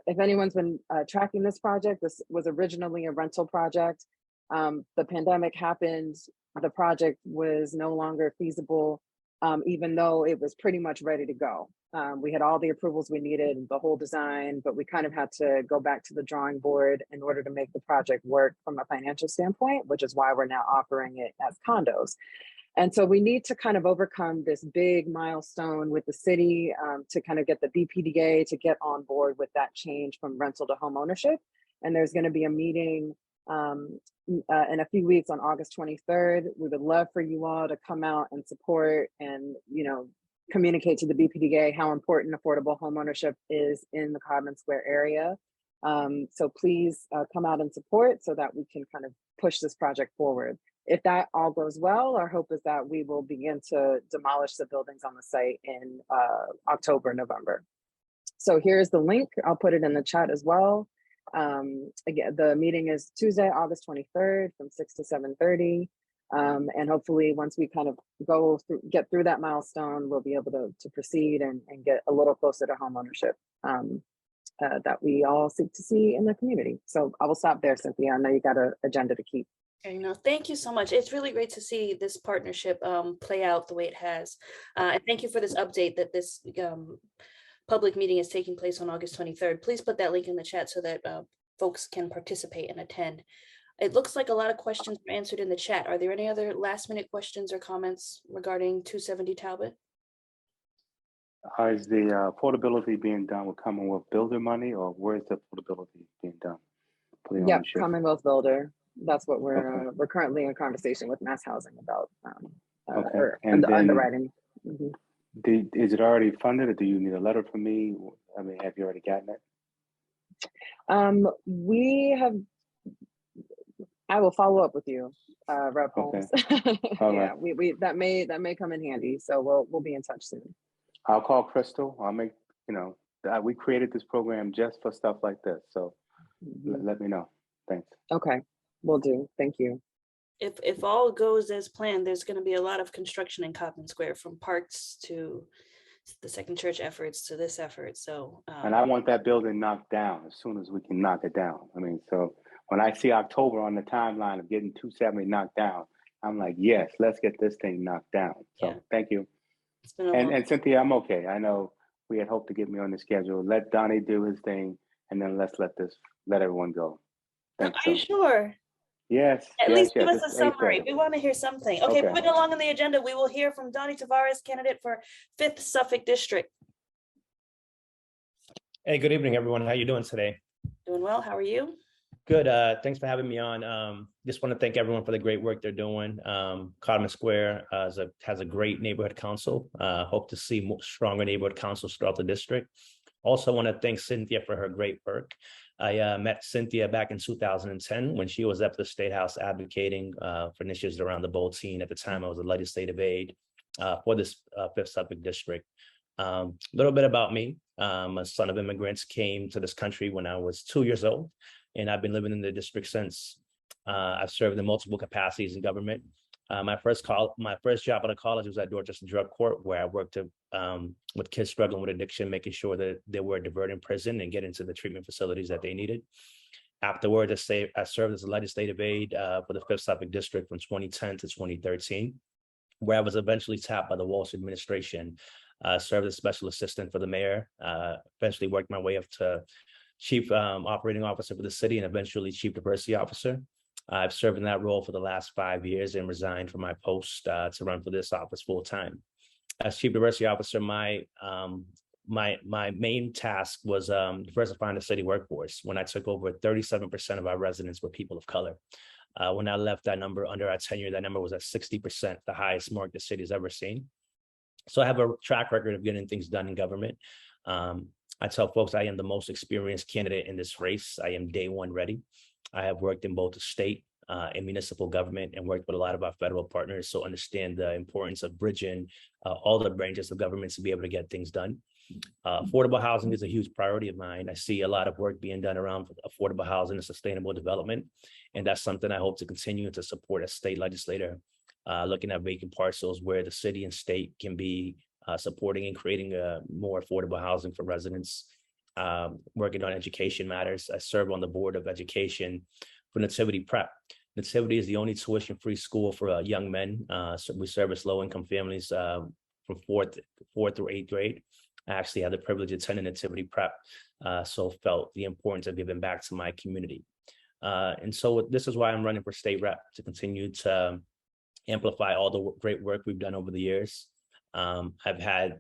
if anyone's been tracking this project, this was originally a rental project. The pandemic happened, the project was no longer feasible, even though it was pretty much ready to go. We had all the approvals we needed, the whole design, but we kind of had to go back to the drawing board in order to make the project work from a financial standpoint, which is why we're now offering it as condos. And so we need to kind of overcome this big milestone with the city to kind of get the BPDA to get on board with that change from rental to home ownership. And there's going to be a meeting in a few weeks on August 23rd. We would love for you all to come out and support and, communicate to the BPDA how important affordable home ownership is in the Codman Square area. So please come out and support so that we can kind of push this project forward. If that all goes well, our hope is that we will begin to demolish the buildings on the site in October, November. So here's the link. I'll put it in the chat as well. Again, the meeting is Tuesday, August 23rd from 6 to 7:30. And hopefully once we kind of get through that milestone, we'll be able to proceed and get a little closer to home ownership that we all seek to see in the community. So I will stop there, Cynthia. I know you got an agenda to keep. Thank you so much. It's really great to see this partnership play out the way it has. And thank you for this update that this public meeting is taking place on August 23rd. Please put that link in the chat so that folks can participate and attend. It looks like a lot of questions were answered in the chat. Are there any other last minute questions or comments regarding 270 Talbot? Is the affordability being done with Commonwealth Builder money, or where is the affordability being done? Yeah, Commonwealth Builder. That's what we're currently in conversation with Mass Housing about. And the underwriting. Mm-hmm. Is it already funded, or do you need a letter from me? I mean, have you already gotten it? We have. I will follow up with you, Rep. Holmes. Yeah, right. That may come in handy. So we'll be in touch soon. I'll call Crystal. I'll make we created this program just for stuff like this. So let me know. Thanks. Okay, will do. Thank you. If all goes as planned, there's going to be a lot of construction in Codman Square, from parks to the Second Church efforts to this effort. So and I want that building knocked down as soon as we can knock it down. I mean, so when I see October on the timeline of getting 270 knocked down, I'm like, yes, let's get this thing knocked down. So thank you. And Cynthia, I'm okay. I know we had hoped to get me on the schedule. Let Donnie do his thing, and then let's let everyone go. Thanks. Are you sure? Yes. At least give us a summary. We want to hear something. Okay, moving along on the agenda, we will hear from Donnie Tavares, candidate for 5th Suffolk District. Hey, good evening, everyone. How you doing today? Doing well. How are you? Good. Thanks for having me on. Just want to thank everyone for the great work they're doing. Codman Square has a great neighborhood council. Hope to see more stronger neighborhood councils throughout the district. Also want to thank Cynthia for her great work. I met Cynthia back in 2010 when she was up at the State House advocating for initiatives around the Boltine. At the time, I was a legislative aide for this 5th Suffolk District. A little bit about me. I'm a son of immigrants, came to this country when I was 2 years old, and I've been living in the district since. I've served in multiple capacities in government. My first job out of college was at Dorchester Drug Court, where I worked with kids struggling with addiction, making sure that they were diverted in prison and get into the treatment facilities that they needed. Afterwards, I served as a legislative aide for the 5th Suffolk District from 2010 to 2013, where I was eventually tapped by the Walsh administration. Served as special assistant for the mayor, eventually worked my way up to chief operating officer for the city and eventually chief diversity officer. I've served in that role for the last 5 years and resigned from my post to run for this office full time. As chief diversity officer, my main task was diversifying the city workforce. When I took over, 37% of our residents were people of color. When I left, that number under our tenure, that number was at 60%, the highest mark the city's ever seen. So I have a track record of getting things done in government. I tell folks I am the most experienced candidate in this race. I am day one ready. I have worked in both the state, in municipal government and worked with a lot of our federal partners. So understand the importance of bridging all the branches of government to be able to get things done. Affordable housing is a huge priority of mine. I see a lot of work being done around affordable housing and sustainable development. And that's something I hope to continue to support as state legislator, looking at vacant parcels where the city and state can be supporting and creating more affordable housing for residents. Working on education matters. I serve on the board of education for Nativity Prep. Nativity is the only tuition-free school for young men. So we service low-income families from fourth through eighth grade. I actually had the privilege of attending Nativity Prep, so felt the importance of giving back to my community. And so this is why I'm running for state rep, to continue to amplify all the great work we've done over the years. I've had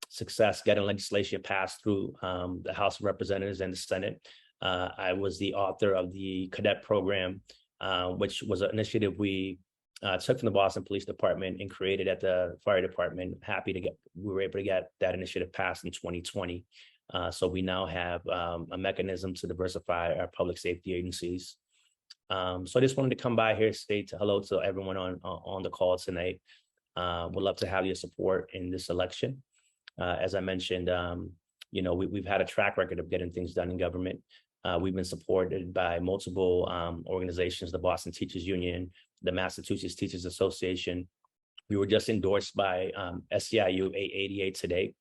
success getting legislation passed through the House of Representatives and the Senate. I was the author of the cadet program, which was an initiative we took from the Boston Police Department and created at the fire department. We were able to get that initiative passed in 2020. So we now have a mechanism to diversify our public safety agencies. So I just wanted to come by here, say hello to everyone on the call tonight. Would love to have your support in this election. As I mentioned, we've had a track record of getting things done in government. We've been supported by multiple organizations, the Boston Teachers Union, the Massachusetts Teachers Association. We were just endorsed by SEIU 888 today.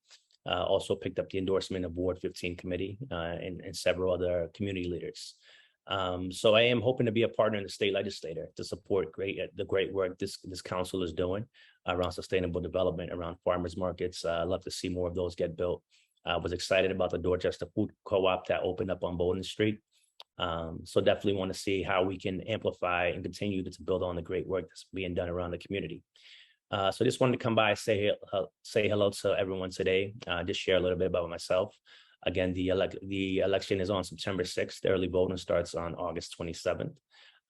Also picked up the endorsement of Ward 15 committee and several other community leaders. So I am hoping to be a partner in the state legislature to support the great work this council is doing around sustainable development, around farmers markets. I'd love to see more of those get built. I was excited about the Dorchester Food Co-op that opened up on Bowden Street. So definitely want to see how we can amplify and continue to build on the great work that's being done around the community. So just wanted to come by, say hello to everyone today, just share a little bit about myself. Again, the election is on September 6th. The early voting starts on August 27th.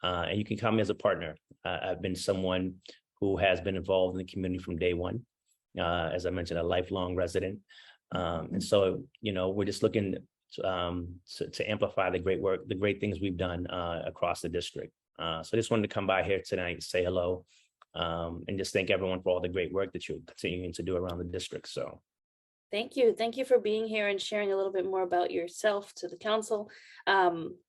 And you can come as a partner. I've been someone who has been involved in the community from day one. As I mentioned, a lifelong resident. And so, we're just looking to amplify the great work, the great things we've done across the district. So I just wanted to come by here tonight, say hello, and just thank everyone for all the great work that you're continuing to do around the district. So. Thank you. Thank you for being here and sharing a little bit more about yourself to the council.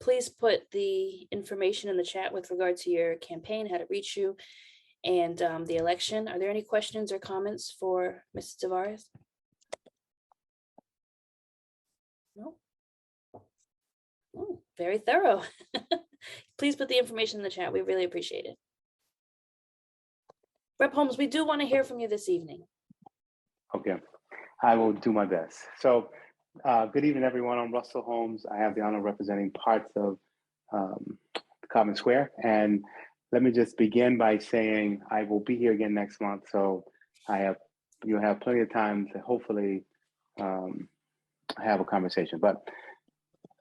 Please put the information in the chat with regard to your campaign, how to reach you, and the election. Are there any questions or comments for Mrs. Tavares? No? Oh, very thorough. Please put the information in the chat. We really appreciate it. Rep. Holmes, we do want to hear from you this evening. Okay, I will do my best. So good evening, everyone. I'm Russell Holmes. I have the honor of representing parts of Codman Square. And let me just begin by saying I will be here again next month. So you'll have plenty of time to hopefully have a conversation. But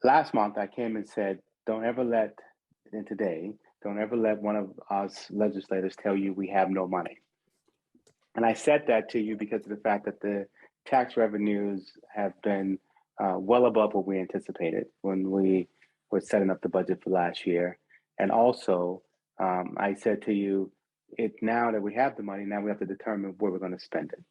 last month I came and said, don't ever let one of us legislators tell you we have no money. And I said that to you because of the fact that the tax revenues have been well above what we anticipated when we were setting up the budget for last year. And also, I said to you, now that we have the money, now we have to determine where we're going to spend it.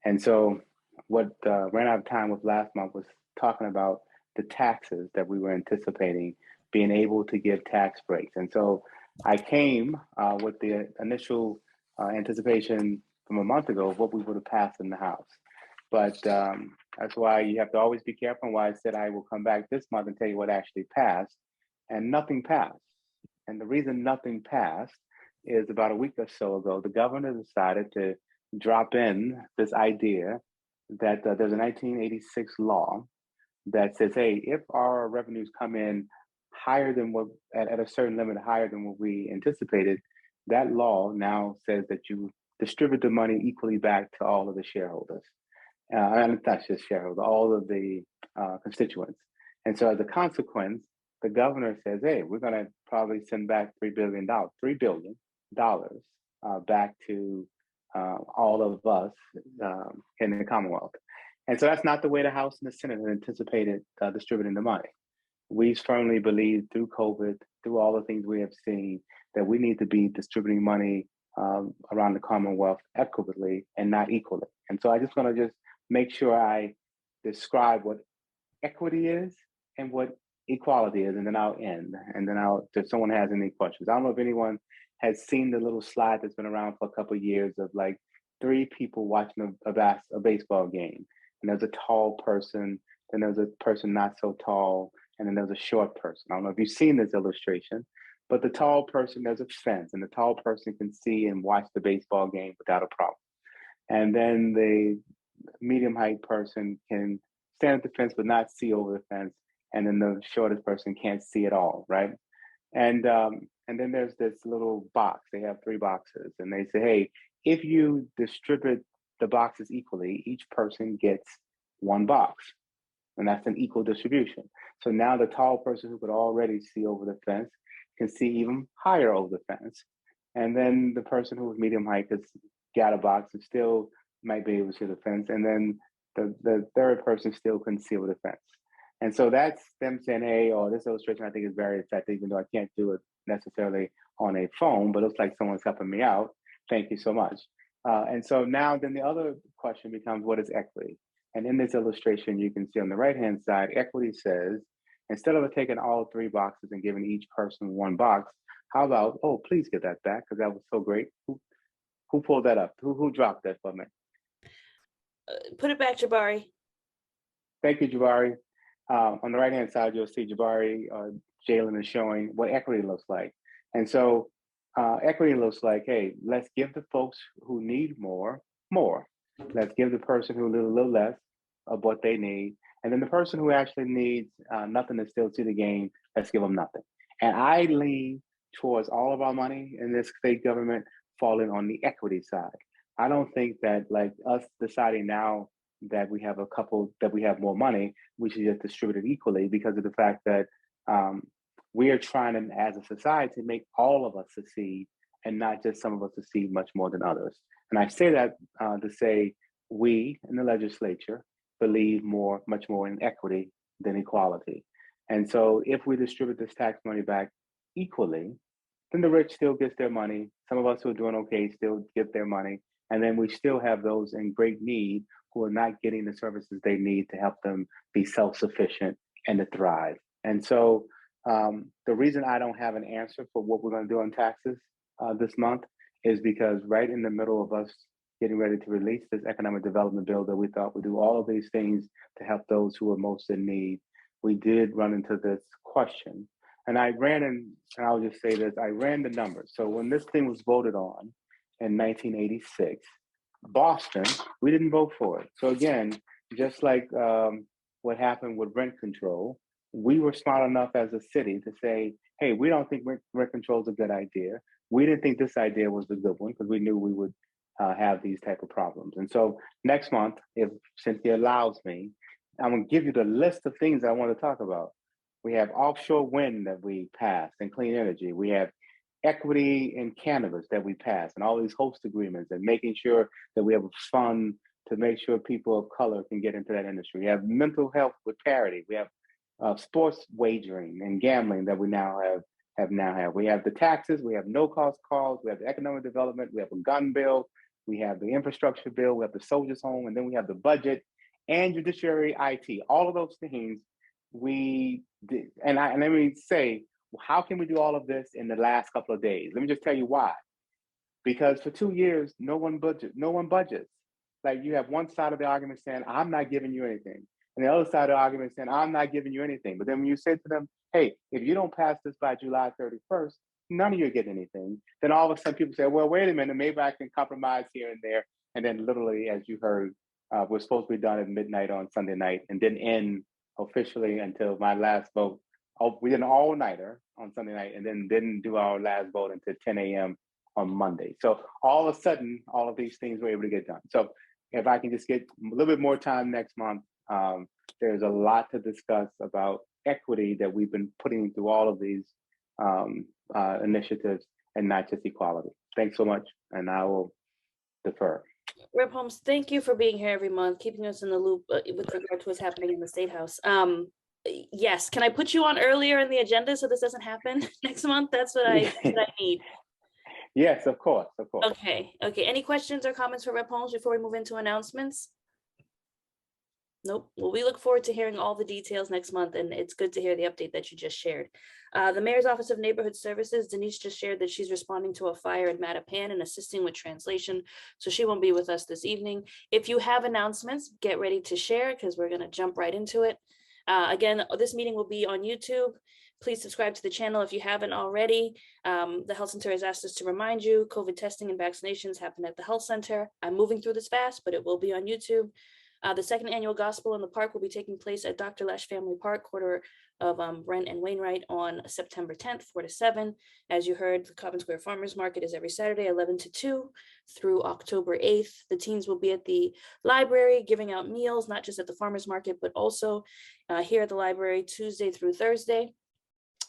And so what ran out of time with last month was talking about the taxes that we were anticipating being able to give tax breaks. And so I came with the initial anticipation from a month ago of what we would have passed in the House. But that's why you have to always be careful, and why I said I will come back this month and tell you what actually passed, and nothing passed. And the reason nothing passed is about a week or so ago, the governor decided to drop in this idea that there's a 1986 law that says, hey, if our revenues come in higher than what, at a certain limit higher than what we anticipated, that law now says that you distribute the money equally back to all of the shareholders. And not just shareholders, all of the constituents. And so as a consequence, the governor says, hey, we're going to probably send back $3 billion back to all of us in the Commonwealth. And so that's not the way the House and the Senate had anticipated distributing the money. We firmly believe through COVID, through all the things we have seen, that we need to be distributing money around the Commonwealth equitably and not equally. And so I just want to just make sure I describe what equity is and what equality is, and then I'll end. And then if someone has any questions. I don't know if anyone has seen the little slide that's been around for a couple of years of like 3 people watching a baseball game. And there's a tall person, then there's a person not so tall, and then there's a short person. I don't know if you've seen this illustration, but the tall person, there's a fence, and the tall person can see and watch the baseball game without a problem. And then the medium height person can stand at the fence but not see over the fence. And then the shortest person can't see at all, right? And then there's this little box. They have 3 boxes, and they say, hey, if you distribute the boxes equally, each person gets 1 box, and that's an equal distribution. So now the tall person who could already see over the fence can see even higher over the fence. And then the person who was medium height has got a box and still might be able to see the fence. And then the third person still couldn't see over the fence. And so that's them saying, hey, this illustration I think is very effective, even though I can't do it necessarily on a phone, but it looks like someone's helping me out. Thank you so much. And so now then the other question becomes, what is equity? And in this illustration, you can see on the right-hand side, equity says, instead of taking all 3 boxes and giving each person 1 box, how about, please get that back, because that was so great. Who pulled that up? Who dropped that for me? Put it back, Jabari. Thank you, Jabari. On the right-hand side, you'll see Jabari, Jalen is showing what equity looks like. And so equity looks like, hey, let's give the folks who need more. Let's give the person who needs a little less of what they need. And then the person who actually needs nothing to still see the game, let's give them nothing. And I lean towards all of our money in this state government falling on the equity side. I don't think that like us deciding now that we have more money, we should just distribute it equally, because of the fact that we are trying to, as a society, make all of us succeed and not just some of us succeed much more than others. And I say that to say we in the legislature believe much more in equity than equality. And so if we distribute this tax money back equally, then the rich still gets their money. Some of us who are doing okay still get their money. And then we still have those in great need who are not getting the services they need to help them be self-sufficient and to thrive. And so the reason I don't have an answer for what we're going to do on taxes this month is because right in the middle of us getting ready to release this economic development bill that we thought would do all of these things to help those who are most in need, we did run into this question. And I'll just say this, I ran the numbers. So when this thing was voted on in 1986, Boston, we didn't vote for it. So again, just like what happened with rent control, we were smart enough as a city to say, hey, we don't think rent control is a good idea. We didn't think this idea was a good one because we knew we would have these type of problems. And so next month, if Cynthia allows me, I'm gonna give you the list of things I want to talk about. We have offshore wind that we passed and clean energy. We have equity in cannabis that we passed and all these host agreements and making sure that we have a fund to make sure people of color can get into that industry. We have mental health with parity. We have sports wagering and gambling that we now have. We have the taxes, we have no cost calls, we have the economic development, we have a gun bill, we have the infrastructure bill, we have the soldiers home, and then we have the budget and judiciary IT. All of those things we did. And let me say, how can we do all of this in the last couple of days? Let me just tell you why. Because for 2 years, no one budgets. Like you have one side of the argument saying, I'm not giving you anything. And the other side of the argument saying, I'm not giving you anything. But then when you say to them, hey, if you don't pass this by July 31st, none of you get anything. Then all of a sudden people say, well, wait a minute, maybe I can compromise here and there. And then literally, as you heard, we're supposed to be done at midnight on Sunday night and didn't end officially until my last vote. We did an all-nighter on Sunday night and then didn't do our last vote until 10 a.m. on Monday. So all of a sudden, all of these things were able to get done. So if I can just get a little bit more time next month, there's a lot to discuss about equity that we've been putting through all of these initiatives and not just equality. Thanks so much, and I will defer. Rep. Holmes, thank you for being here every month, keeping us in the loop with regard to what's happening in the State House. Yes, can I put you on earlier in the agenda so this doesn't happen next month? That's what I need. Yes, of course, of course. Okay, any questions or comments for Rep. Holmes before we move into announcements? Nope. Well, we look forward to hearing all the details next month, and it's good to hear the update that you just shared. The Mayor's Office of Neighborhood Services, DuNaiss just shared that she's responding to a fire in Mattapan and assisting with translation, so she won't be with us this evening. If you have announcements, get ready to share because we're going to jump right into it. Again, this meeting will be on YouTube. Please subscribe to the channel if you haven't already. The health center has asked us to remind you, COVID testing and vaccinations happen at the health center. I'm moving through this fast, but it will be on YouTube. The second annual Gospel in the Park will be taking place at Dr. Loesch Family Park, corner of Brent and Wainwright on September 10th, 4 to 7. As you heard, the Codman Square Farmers Market is every Saturday, 11 to 2 through October 8th. The teens will be at the library giving out meals, not just at the farmers market, but also here at the library Tuesday through Thursday.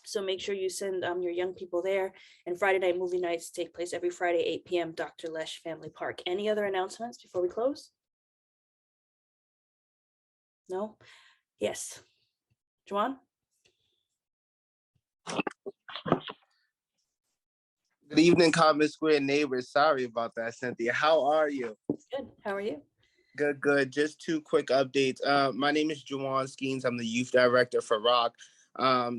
So make sure you send your young people there. And Friday night movie nights take place every Friday, 8 p.m., Dr. Loesch Family Park. Any other announcements before we close? No? Yes. Juan? Good evening, Codman Square neighbors. Sorry about that, Cynthia. How are you? Good. How are you? Good, good. Just two quick updates. My name is Juwan Skeens. I'm the youth director for ROC.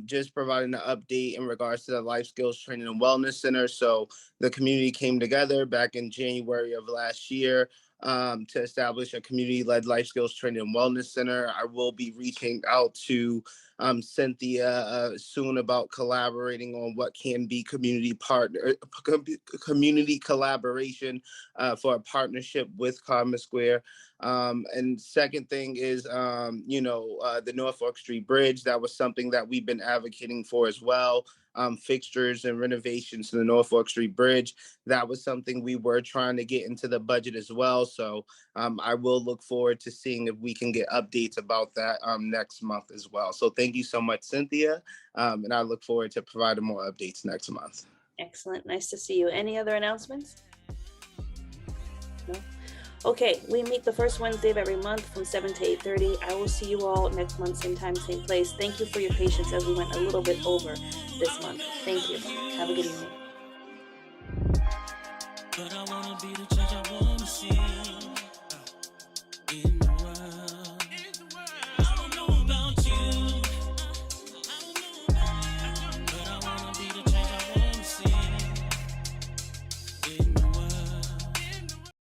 Just providing an update in regards to the Life Skills Training and Wellness Center. So the community came together back in January of last year to establish a community-led life skills training and wellness center. I will be reaching out to Cynthia soon about collaborating on what can be community collaboration for a partnership with Codman Square. And second thing is, the Norfolk Street Bridge. That was something that we've been advocating for as well. Fixtures and renovations to the Norfolk Street Bridge. That was something we were trying to get into the budget as well. So I will look forward to seeing if we can get updates about that next month as well. So thank you so much, Cynthia. And I look forward to providing more updates next month. Excellent. Nice to see you. Any other announcements? No? Okay, we meet the first Wednesday of every month from 7 to 8:30. I will see you all next month, same time, same place. Thank you for your patience as we went a little bit over this month. Thank you. Have a good evening. But I wanna be the judge I wanna see.